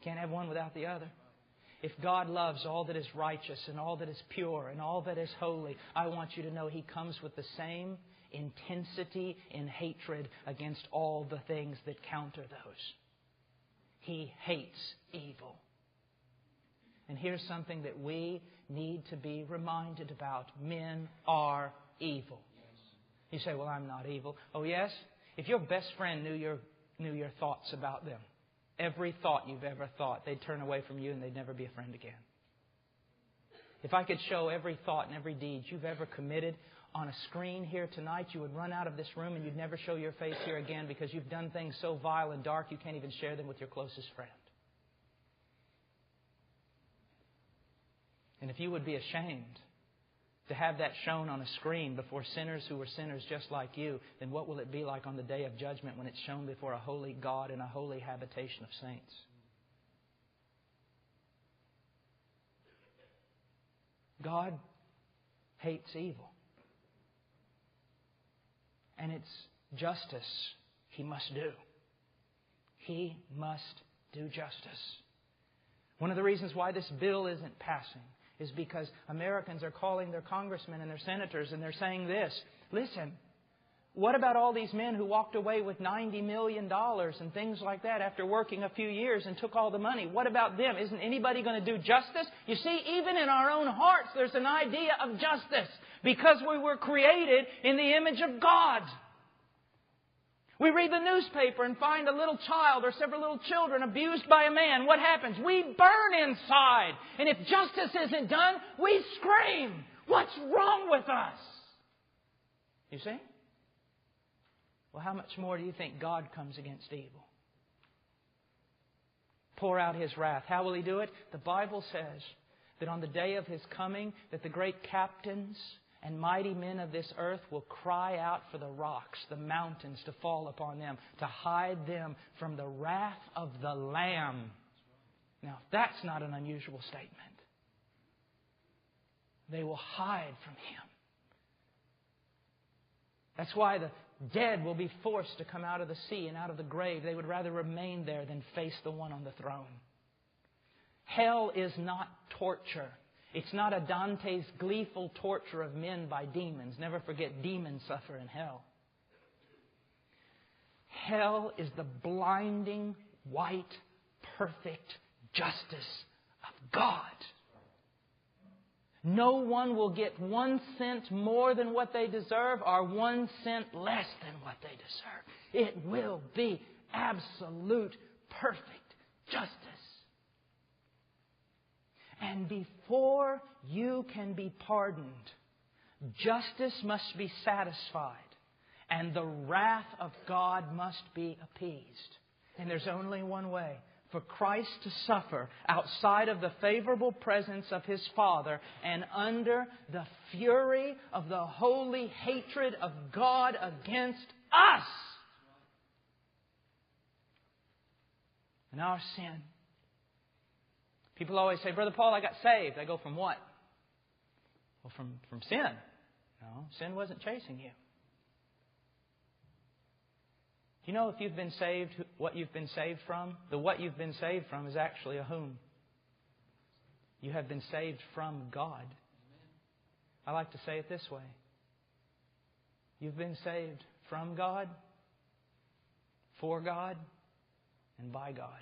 Can't have one without the other. If God loves all that is righteous and all that is pure and all that is holy, I want you to know He comes with the same intensity in hatred against all the things that counter those. He hates evil. And here's something that we need to be reminded about. Men are evil. You say, well, I'm not evil. Oh, yes? If your best friend knew your thoughts about them, every thought you've ever thought, they'd turn away from you and they'd never be a friend again. If I could show every thought and every deed you've ever committed on a screen here tonight, you would run out of this room and you'd never show your face here again because you've done things so vile and dark you can't even share them with your closest friend. And if you would be ashamed to have that shown on a screen before sinners who were sinners just like you, then what will it be like on the day of judgment when it's shown before a holy God and a holy habitation of saints? God hates evil. And it's justice He must do. He must do justice. One of the reasons why this bill isn't passing is because Americans are calling their congressmen and their senators and they're saying this, listen, what about all these men who walked away with $90 million and things like that after working a few years and took all the money? What about them? Isn't anybody going to do justice? You see, even in our own hearts, there's an idea of justice because we were created in the image of God. We read the newspaper and find a little child or several little children abused by a man. What happens? We burn inside. And if justice isn't done, we scream. What's wrong with us? You see? Well, how much more do you think God comes against evil? Pour out His wrath. How will He do it? The Bible says that on the day of His coming, that the great captains and mighty men of this earth will cry out for the rocks, the mountains to fall upon them, to hide them from the wrath of the Lamb. Now, that's not an unusual statement. They will hide from Him. That's why the dead will be forced to come out of the sea and out of the grave. They would rather remain there than face the one on the throne. Hell is not torture. It's not a Dante's gleeful torture of men by demons. Never forget, demons suffer in hell. Hell is the blinding, white, perfect justice of God. No one will get 1 cent more than what they deserve or 1 cent less than what they deserve. It will be absolute, perfect justice. And before you can be pardoned, justice must be satisfied and the wrath of God must be appeased. And there's only one way: for Christ to suffer outside of the favorable presence of His Father and under the fury of the holy hatred of God against us and our sin. People always say, Brother Paul, I got saved. I go, from what? Well, from sin. No, sin wasn't chasing you. Do you know if you've been saved, what you've been saved from? The what you've been saved from is actually a whom. You have been saved from God. I like to say it this way. You've been saved from God, for God, and by God.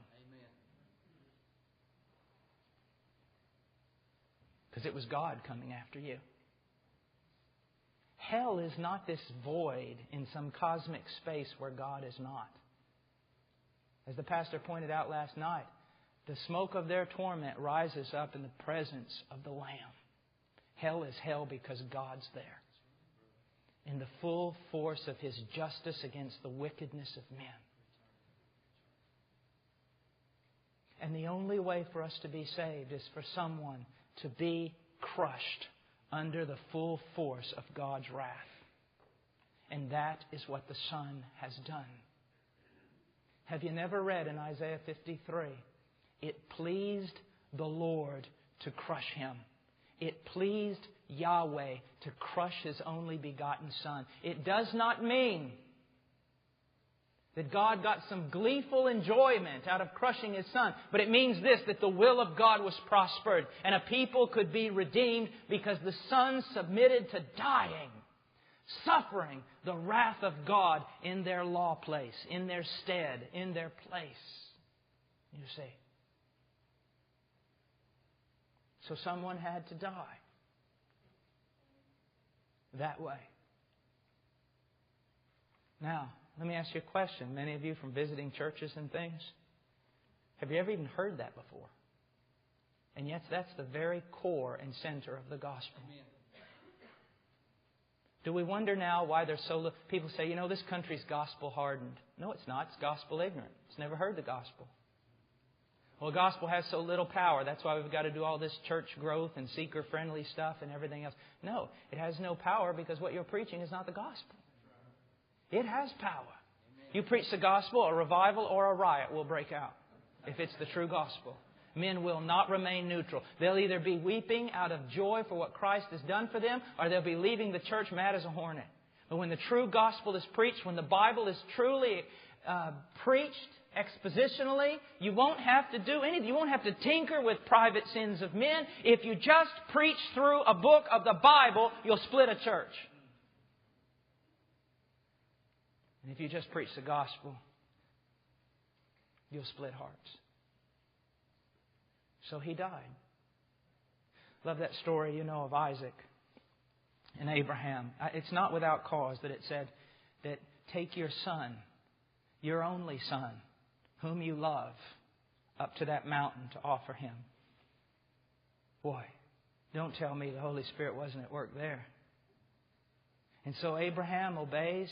Because it was God coming after you. Hell is not this void in some cosmic space where God is not. As the pastor pointed out last night, the smoke of their torment rises up in the presence of the Lamb. Hell is hell because God's there, in the full force of His justice against the wickedness of men. And the only way for us to be saved is for someone to be crushed under the full force of God's wrath. And that is what the Son has done. Have you never read in Isaiah 53? It pleased the Lord to crush Him. It pleased Yahweh to crush His only begotten Son. It does not mean that God got some gleeful enjoyment out of crushing His Son. But it means this, that the will of God was prospered and a people could be redeemed because the Son submitted to dying, suffering the wrath of God in their law place, in their stead, in their place. You see. So someone had to die that way. Now, let me ask you a question. Many of you from visiting churches and things, have you ever even heard that before? And yet that's the very core and center of the gospel. Amen. Do we wonder now why there's so little... People say, you know, this country's gospel hardened. No, it's not. It's gospel ignorant. It's never heard the gospel. Well, the gospel has so little power. That's why we've got to do all this church growth and seeker-friendly stuff and everything else. No, it has no power because what you're preaching is not the gospel. It has power. You preach the gospel, a revival or a riot will break out if it's the true gospel. Men will not remain neutral. They'll either be weeping out of joy for what Christ has done for them, or they'll be leaving the church mad as a hornet. But when the true gospel is preached, when the Bible is truly preached expositionally, you won't have to do anything. You won't have to tinker with private sins of men. If you just preach through a book of the Bible, you'll split a church. And if you just preach the gospel, you'll split hearts. So He died. Love that story, you know, of Isaac and Abraham. It's not without cause that it said that take your son, your only son, whom you love, up to that mountain to offer him. Boy, don't tell me the Holy Spirit wasn't at work there. And so Abraham obeys.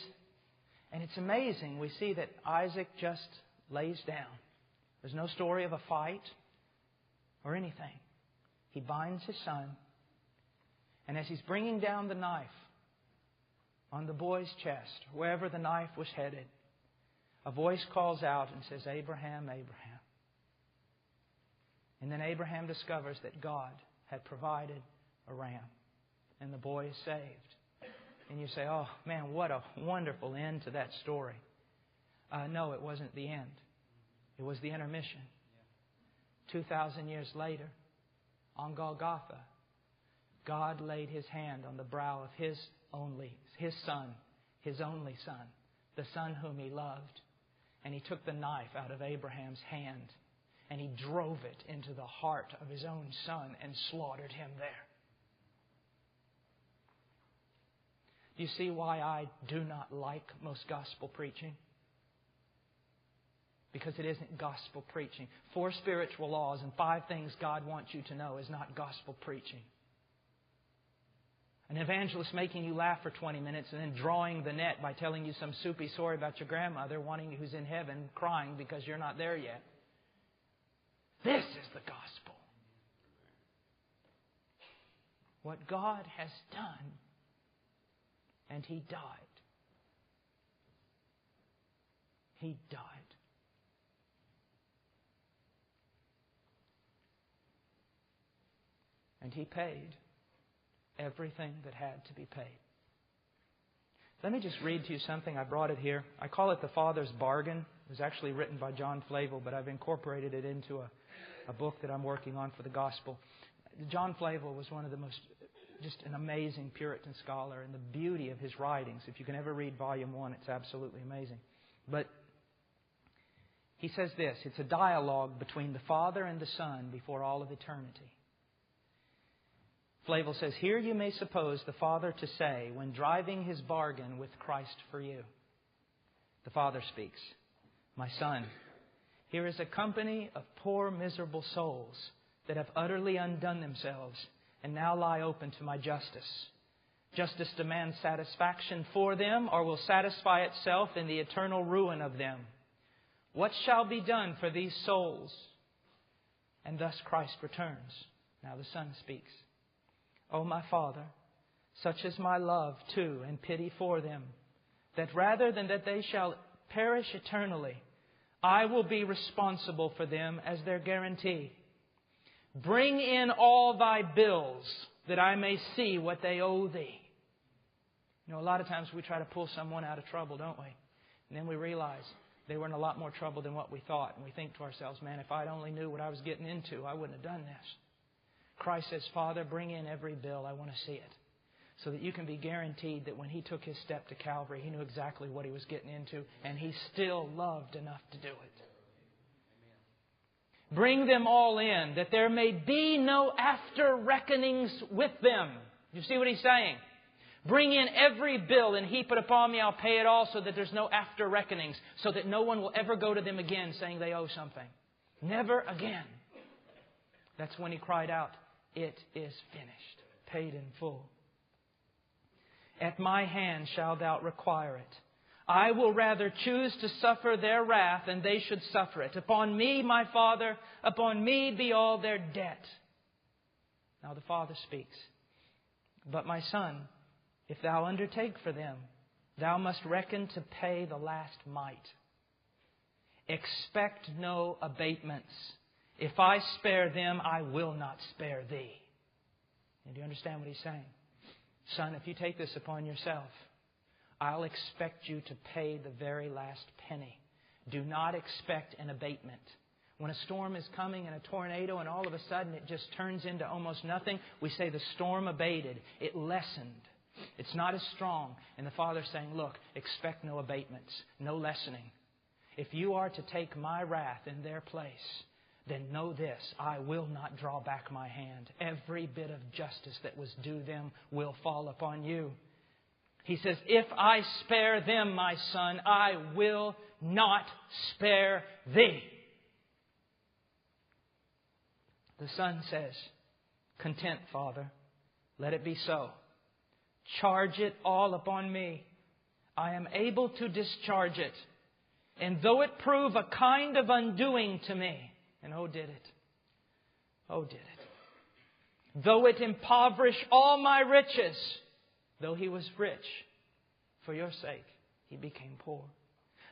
And it's amazing. We see that Isaac just lays down. There's no story of a fight or anything. He binds his son. And as he's bringing down the knife on the boy's chest, wherever the knife was headed, a voice calls out and says, Abraham, Abraham. And then Abraham discovers that God had provided a ram. And the boy is saved. And you say, oh man, what a wonderful end to that story. No, it wasn't the end. It was the intermission. 2,000 years later, on Golgotha, God laid His hand on the brow of His only Son, the Son whom He loved. And He took the knife out of Abraham's hand and He drove it into the heart of His own Son and slaughtered Him there. Do you see why I do not like most gospel preaching? Because it isn't gospel preaching. 4 spiritual laws and 5 things God wants you to know is not gospel preaching. An evangelist making you laugh for 20 minutes and then drawing the net by telling you some soupy story about your grandmother who's in heaven crying because you're not there yet. This is the gospel. What God has done, and He died. He died. And He paid everything that had to be paid. Let me just read to you something. I brought it here. I call it The Father's Bargain. It was actually written by John Flavel, but I've incorporated it into a book that I'm working on for the gospel. John Flavel was one of the most, just an amazing Puritan scholar, and the beauty of his writings. If you can ever read Volume 1, it's absolutely amazing. But he says this, it's a dialogue between the Father and the Son before all of eternity. Flavel says, here you may suppose the Father to say, when driving His bargain with Christ for you. The Father speaks, my Son, here is a company of poor miserable souls that have utterly undone themselves and now lie open to my justice. Justice demands satisfaction for them or will satisfy itself in the eternal ruin of them. What shall be done for these souls? And thus Christ returns. Now the Son speaks. O my Father, such is my love too and pity for them, that rather than that they shall perish eternally, I will be responsible for them as their guarantee. Bring in all Thy bills, that I may see what they owe Thee. You know, a lot of times we try to pull someone out of trouble, don't we? And then we realize they were in a lot more trouble than what we thought. And we think to ourselves, man, if I'd only knew what I was getting into, I wouldn't have done this. Christ says, Father, bring in every bill. I want to see it. So that you can be guaranteed that when He took His step to Calvary, He knew exactly what He was getting into. And He still loved enough to do it. Bring them all in, that there may be no after reckonings with them. You see what He's saying? Bring in every bill and heap it upon me. I'll pay it all so that there's no after reckonings. So that no one will ever go to them again saying they owe something. Never again. That's when He cried out, it is finished. Paid in full. At my hand shalt thou require it. I will rather choose to suffer their wrath than they should suffer it. Upon me, my Father, upon me be all their debt. Now the Father speaks. But my Son, if thou undertake for them, thou must reckon to pay the last mite. Expect no abatements. If I spare them, I will not spare thee. And do you understand what He's saying? Son, if you take this upon yourself, I'll expect you to pay the very last penny. Do not expect an abatement. When a storm is coming and a tornado and all of a sudden it just turns into almost nothing, we say the storm abated. It lessened. It's not as strong. And the Father's saying, look, expect no abatements, no lessening. If you are to take my wrath in their place, then know this, I will not draw back my hand. Every bit of justice that was due them will fall upon you. He says, if I spare them, my Son, I will not spare thee. The Son says, content, Father, let it be so. Charge it all upon me. I am able to discharge it. And though it prove a kind of undoing to me, and oh, did it. Oh, did it. Though it impoverish all my riches, though He was rich, for your sake He became poor.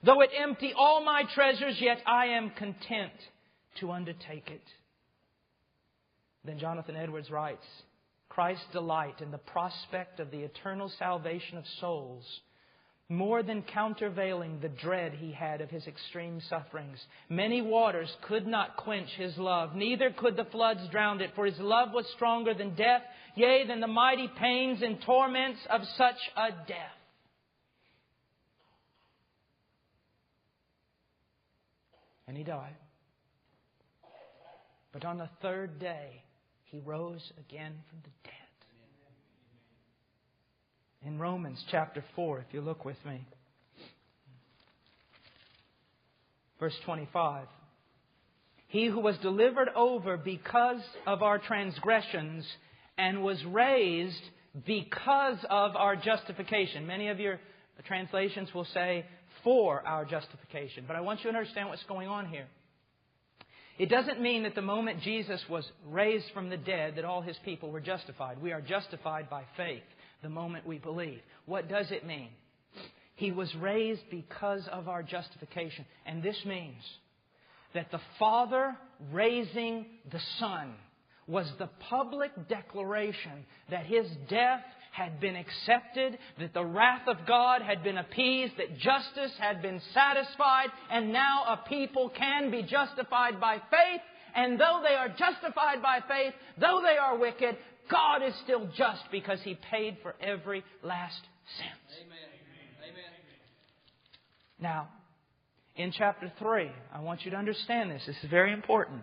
Though it empty all my treasures, yet I am content to undertake it. Then Jonathan Edwards writes, Christ's delight in the prospect of the eternal salvation of souls, more than countervailing the dread he had of his extreme sufferings. Many waters could not quench His love, neither could the floods drown it, for His love was stronger than death, yea, than the mighty pains and torments of such a death. And He died. But on the third day, He rose again from the dead. In Romans chapter 4, if you look with me, verse 25. He who was delivered over because of our transgressions and was raised because of our justification. Many of your translations will say for our justification. But I want you to understand what's going on here. It doesn't mean that the moment Jesus was raised from the dead that all His people were justified. We are justified by faith the moment we believe. What does it mean? He was raised because of our justification. And this means that the Father raising the Son was the public declaration that His death had been accepted, that the wrath of God had been appeased, that justice had been satisfied, and now a people can be justified by faith. And though they are justified by faith, though they are wicked, God is still just because He paid for every last cent. Amen. Amen. Now, in chapter 3, I want you to understand this. This is very important.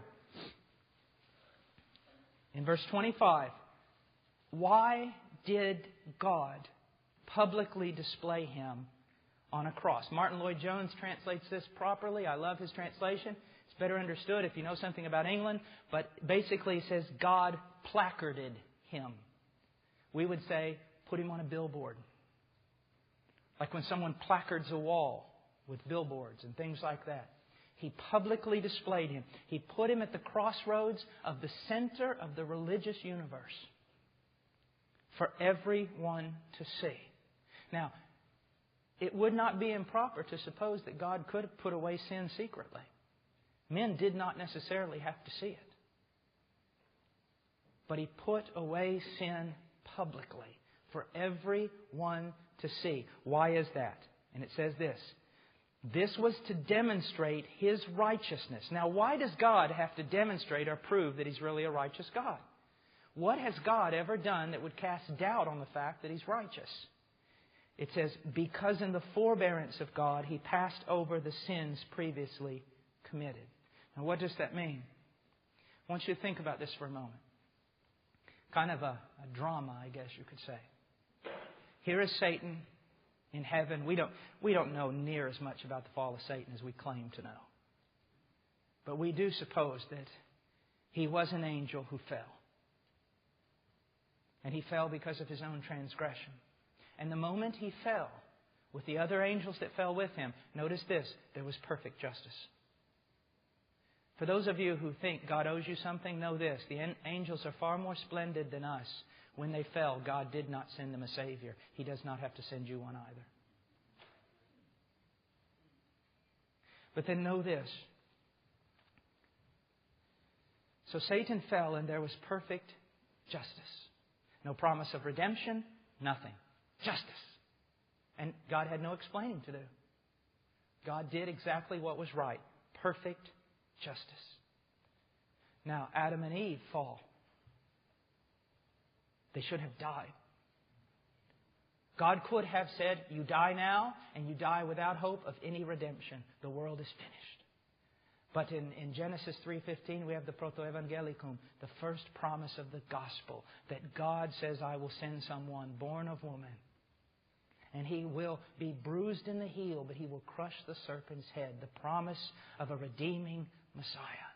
In verse 25, why did God publicly display Him on a cross? Martin Lloyd-Jones translates this properly. I love his translation. It's better understood if you know something about England. But basically he says God placarded Him. We would say put Him on a billboard. Like when someone placards a wall with billboards and things like that. He publicly displayed Him. He put Him at the crossroads of the center of the religious universe for everyone to see. Now, it would not be improper to suppose that God could have put away sin secretly. Men did not necessarily have to see it. But He put away sin publicly for everyone to see. Why is that? And it says this. This was to demonstrate His righteousness. Now, why does God have to demonstrate or prove that He's really a righteous God? What has God ever done that would cast doubt on the fact that He's righteous? It says, because in the forbearance of God, He passed over the sins previously committed. Now, what does that mean? I want you to think about this for a moment. Kind of a drama, I guess you could say. Here is Satan in heaven. We don't know near as much about the fall of Satan as we claim to know. But we do suppose that he was an angel who fell. And he fell because of his own transgression. And the moment he fell, with the other angels that fell with him, notice this, there was perfect justice. For those of you who think God owes you something, know this. The angels are far more splendid than us. When they fell, God did not send them a Savior. He does not have to send you one either. But then know this. So Satan fell and there was perfect justice. No promise of redemption, nothing. Justice. And God had no explaining to do. God did exactly what was right. Perfect justice. Now, Adam and Eve fall. They should have died. God could have said, you die now, and you die without hope of any redemption. The world is finished. But in Genesis 3:15, we have the protoevangelicum, the first promise of the gospel, that God says, I will send someone born of woman. And he will be bruised in the heel, but he will crush the serpent's head. The promise of a redeeming Messiah.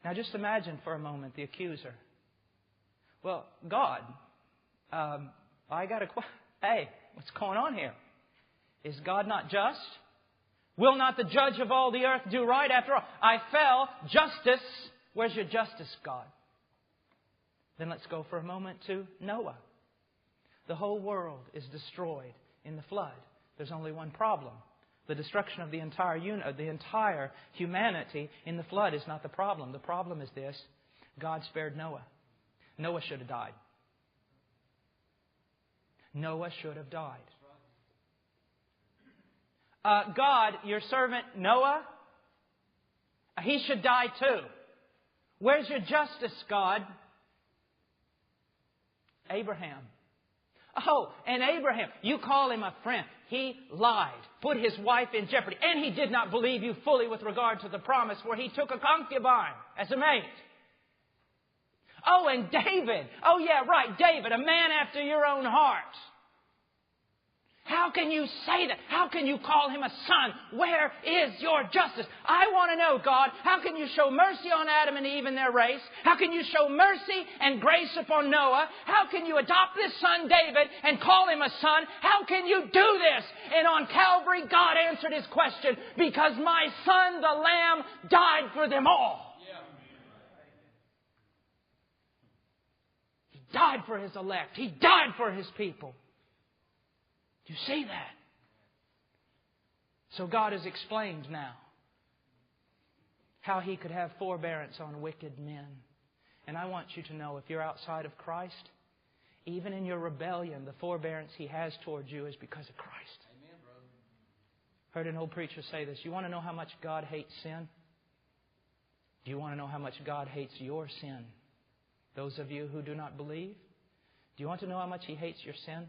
Now just imagine for a moment the accuser. Well, God, I got a question. Hey, what's going on here? Is God not just? Will not the judge of all the earth do right? After all, I fell. Justice. Where's your justice, God? Then let's go for a moment to Noah. The whole world is destroyed in the flood. There's only one problem. The destruction of the entire humanity in the flood is not the problem. The problem is this. God spared Noah. Noah should have died. Noah should have died. God, your servant Noah, he should die too. Where's your justice, God? Abraham. Oh, and Abraham, you call him a friend. He lied, put his wife in jeopardy, and he did not believe you fully with regard to the promise where he took a concubine as a mate. Oh, and David. Oh, yeah, right, David, a man after your own heart. How can you say that? How can you call him a son? Where is your justice? I want to know, God, how can you show mercy on Adam and Eve in their race? How can you show mercy and grace upon Noah? How can you adopt this son, David, and call him a son? How can you do this? And on Calvary, God answered his question, because my son, the Lamb, died for them all. He died for his elect. He died for his people. Do you see that? So God has explained now how He could have forbearance on wicked men. And I want you to know, if you're outside of Christ, even in your rebellion, the forbearance He has towards you is because of Christ. Amen, brother. Heard an old preacher say this. You want to know how much God hates sin? Do you want to know how much God hates your sin? Those of you who do not believe, do you want to know how much He hates your sin?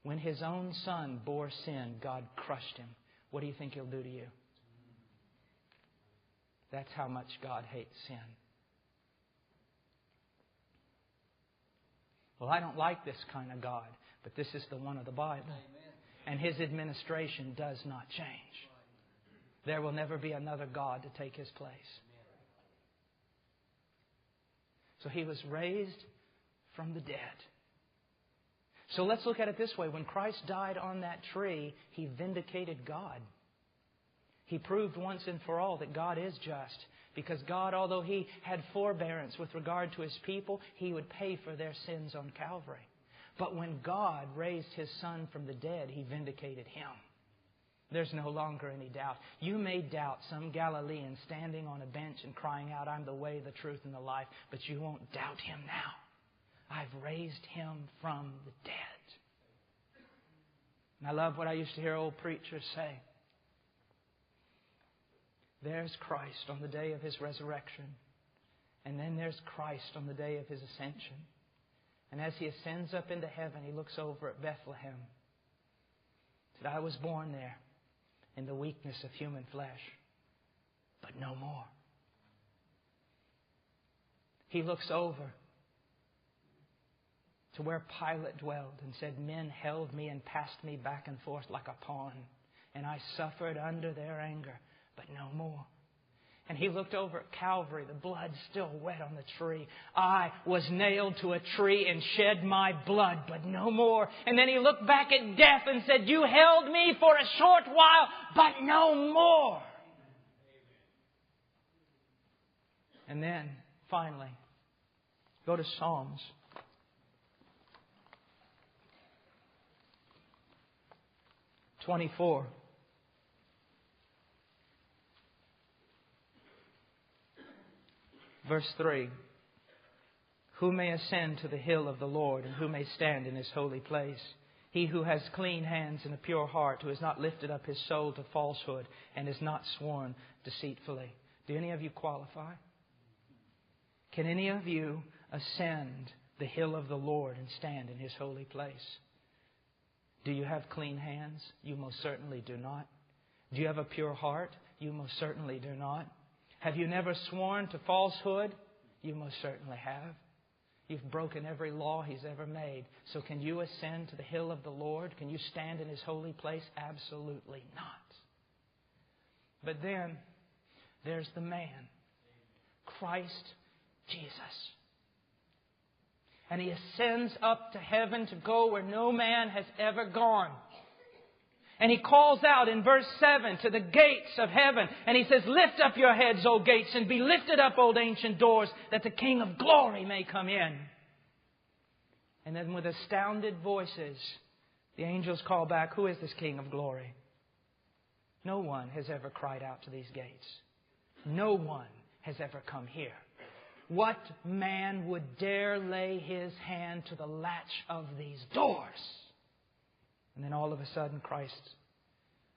When His own Son bore sin, God crushed Him. What do you think He'll do to you? That's how much God hates sin. Well, I don't like this kind of God, but this is the one of the Bible. And His administration does not change. There will never be another God to take His place. So He was raised from the dead. So let's look at it this way. When Christ died on that tree, He vindicated God. He proved once and for all that God is just. Because God, although He had forbearance with regard to His people, He would pay for their sins on Calvary. But when God raised His Son from the dead, He vindicated Him. There's no longer any doubt. You may doubt some Galilean standing on a bench and crying out, I'm the way, the truth, and the life. But you won't doubt Him now. I've raised Him from the dead. And I love what I used to hear old preachers say. There's Christ on the day of His resurrection. And then there's Christ on the day of His ascension. And as He ascends up into heaven, He looks over at Bethlehem. He said, I was born there in the weakness of human flesh, but no more. He looks over to where Pilate dwelled and said, men held me and passed me back and forth like a pawn, and I suffered under their anger, but no more. And He looked over at Calvary, the blood still wet on the tree. I was nailed to a tree and shed my blood, but no more. And then He looked back at death and said, you held me for a short while, but no more. And then, finally, go to Psalms. (24). Verse 3. Who may ascend to the hill of the Lord, and who may stand in His holy place? He who has clean hands and a pure heart, who has not lifted up his soul to falsehood, and has not sworn deceitfully. Do any of you qualify? Can any of you ascend the hill of the Lord and stand in His holy place? Do you have clean hands? You most certainly do not. Do you have a pure heart? You most certainly do not. Have you never sworn to falsehood? You most certainly have. You've broken every law He's ever made. So can you ascend to the hill of the Lord? Can you stand in His holy place? Absolutely not. But then there's the man, Christ Jesus. And He ascends up to heaven to go where no man has ever gone. And He calls out in verse 7 to the gates of heaven. And He says, lift up your heads, O gates, and be lifted up, O ancient doors, that the King of glory may come in. And then with astounded voices, the angels call back, who is this King of glory? No one has ever cried out to these gates. No one has ever come here. what man would dare lay his hand to the latch of these doors? And then all of a sudden Christ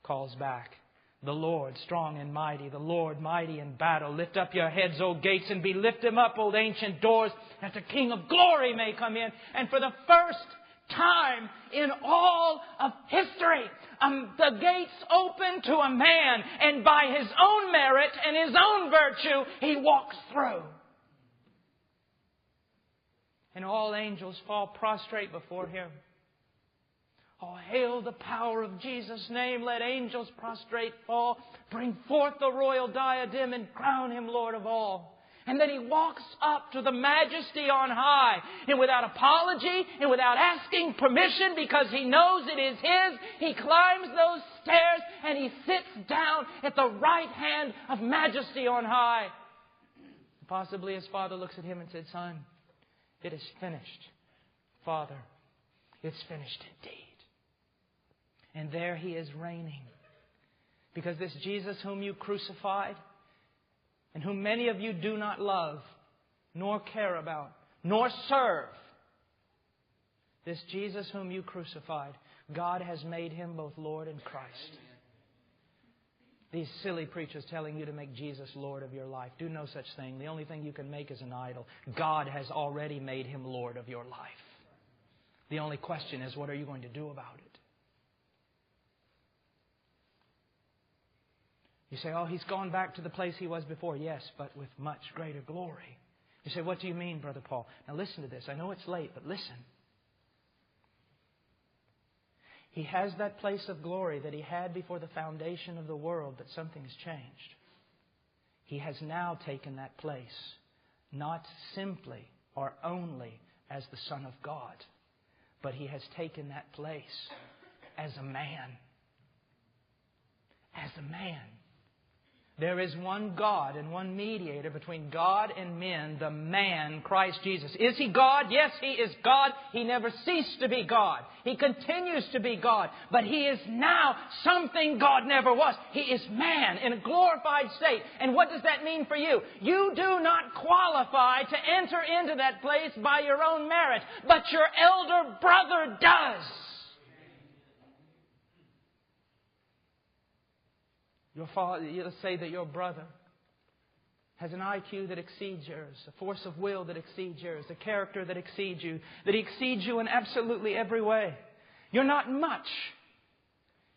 calls back, the Lord strong and mighty, the Lord mighty in battle. Lift up your heads, O gates, and be lifted up, O ancient doors, that the King of glory may come in. And for the first time in all of history, the gates open to a man, and by his own merit and his own virtue, he walks through. And all angels fall prostrate before him. Oh, hail the power of Jesus' name. Let angels prostrate fall. Bring forth the royal diadem and crown Him Lord of all. And then He walks up to the majesty on high. And without apology and without asking permission, because He knows it is His, He climbs those stairs and He sits down at the right hand of majesty on high. Possibly His Father looks at Him and said, Son, it is finished. Father, it's finished indeed. And there He is reigning. Because this Jesus whom you crucified, and whom many of you do not love, nor care about, nor serve, this Jesus whom you crucified, God has made Him both Lord and Christ. These silly preachers telling you to make Jesus Lord of your life. Do no such thing. The only thing you can make is an idol. God has already made Him Lord of your life. The only question is, what are you going to do about it? You say, oh, He's gone back to the place He was before. Yes, but with much greater glory. You say, what do you mean, Brother Paul? Now listen to this. I know it's late, but listen. He has that place of glory that He had before the foundation of the world, but something's changed. He has now taken that place, not simply or only as the Son of God, but He has taken that place as a man. As a man. There is one God and one mediator between God and men, the man, Christ Jesus. Is He God? Yes, He is God. He never ceased to be God. He continues to be God. But He is now something God never was. He is man in a glorified state. And what does that mean for you? You do not qualify to enter into that place by your own merit, but your elder brother does. Your father, let's say that your brother has an IQ that exceeds yours, a force of will that exceeds yours, a character that exceeds you, that he exceeds you in absolutely every way. You're not much.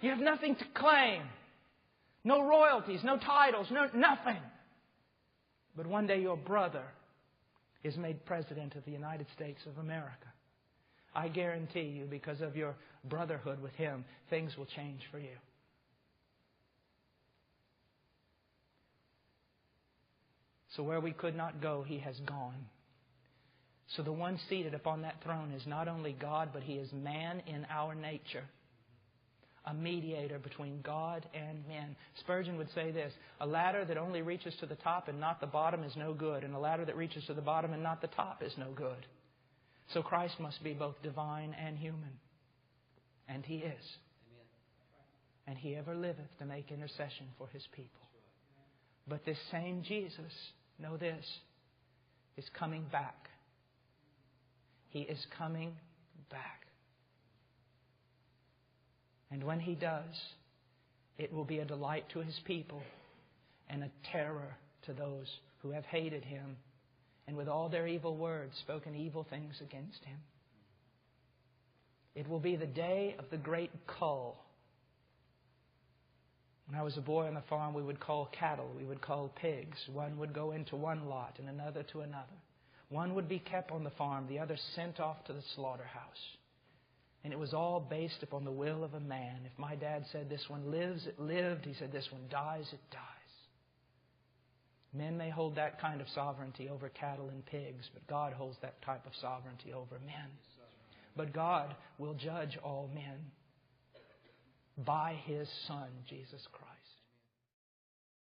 You have nothing to claim. No royalties, no titles, nothing. But one day your brother is made President of the United States of America. I guarantee you, because of your brotherhood with him, things will change for you. So where we could not go, He has gone. So the one seated upon that throne is not only God, but He is man in our nature. A mediator between God and men. Spurgeon would say this, a ladder that only reaches to the top and not the bottom is no good, and a ladder that reaches to the bottom and not the top is no good. So Christ must be both divine and human. And He is. And He ever liveth to make intercession for His people. But this same Jesus, know this, is coming back. He is coming back. And when He does, it will be a delight to His people and a terror to those who have hated Him and with all their evil words spoken evil things against Him. It will be the day of the great cull. When I was a boy on the farm, we would cull cattle, we would cull pigs. One would go into one lot and another to another. One would be kept on the farm, the other sent off to the slaughterhouse. And it was all based upon the will of a man. If my dad said this one lives, it lived. He said this one dies, it dies. Men may hold that kind of sovereignty over cattle and pigs, but God holds that type of sovereignty over men. But God will judge all men by His Son, Jesus Christ.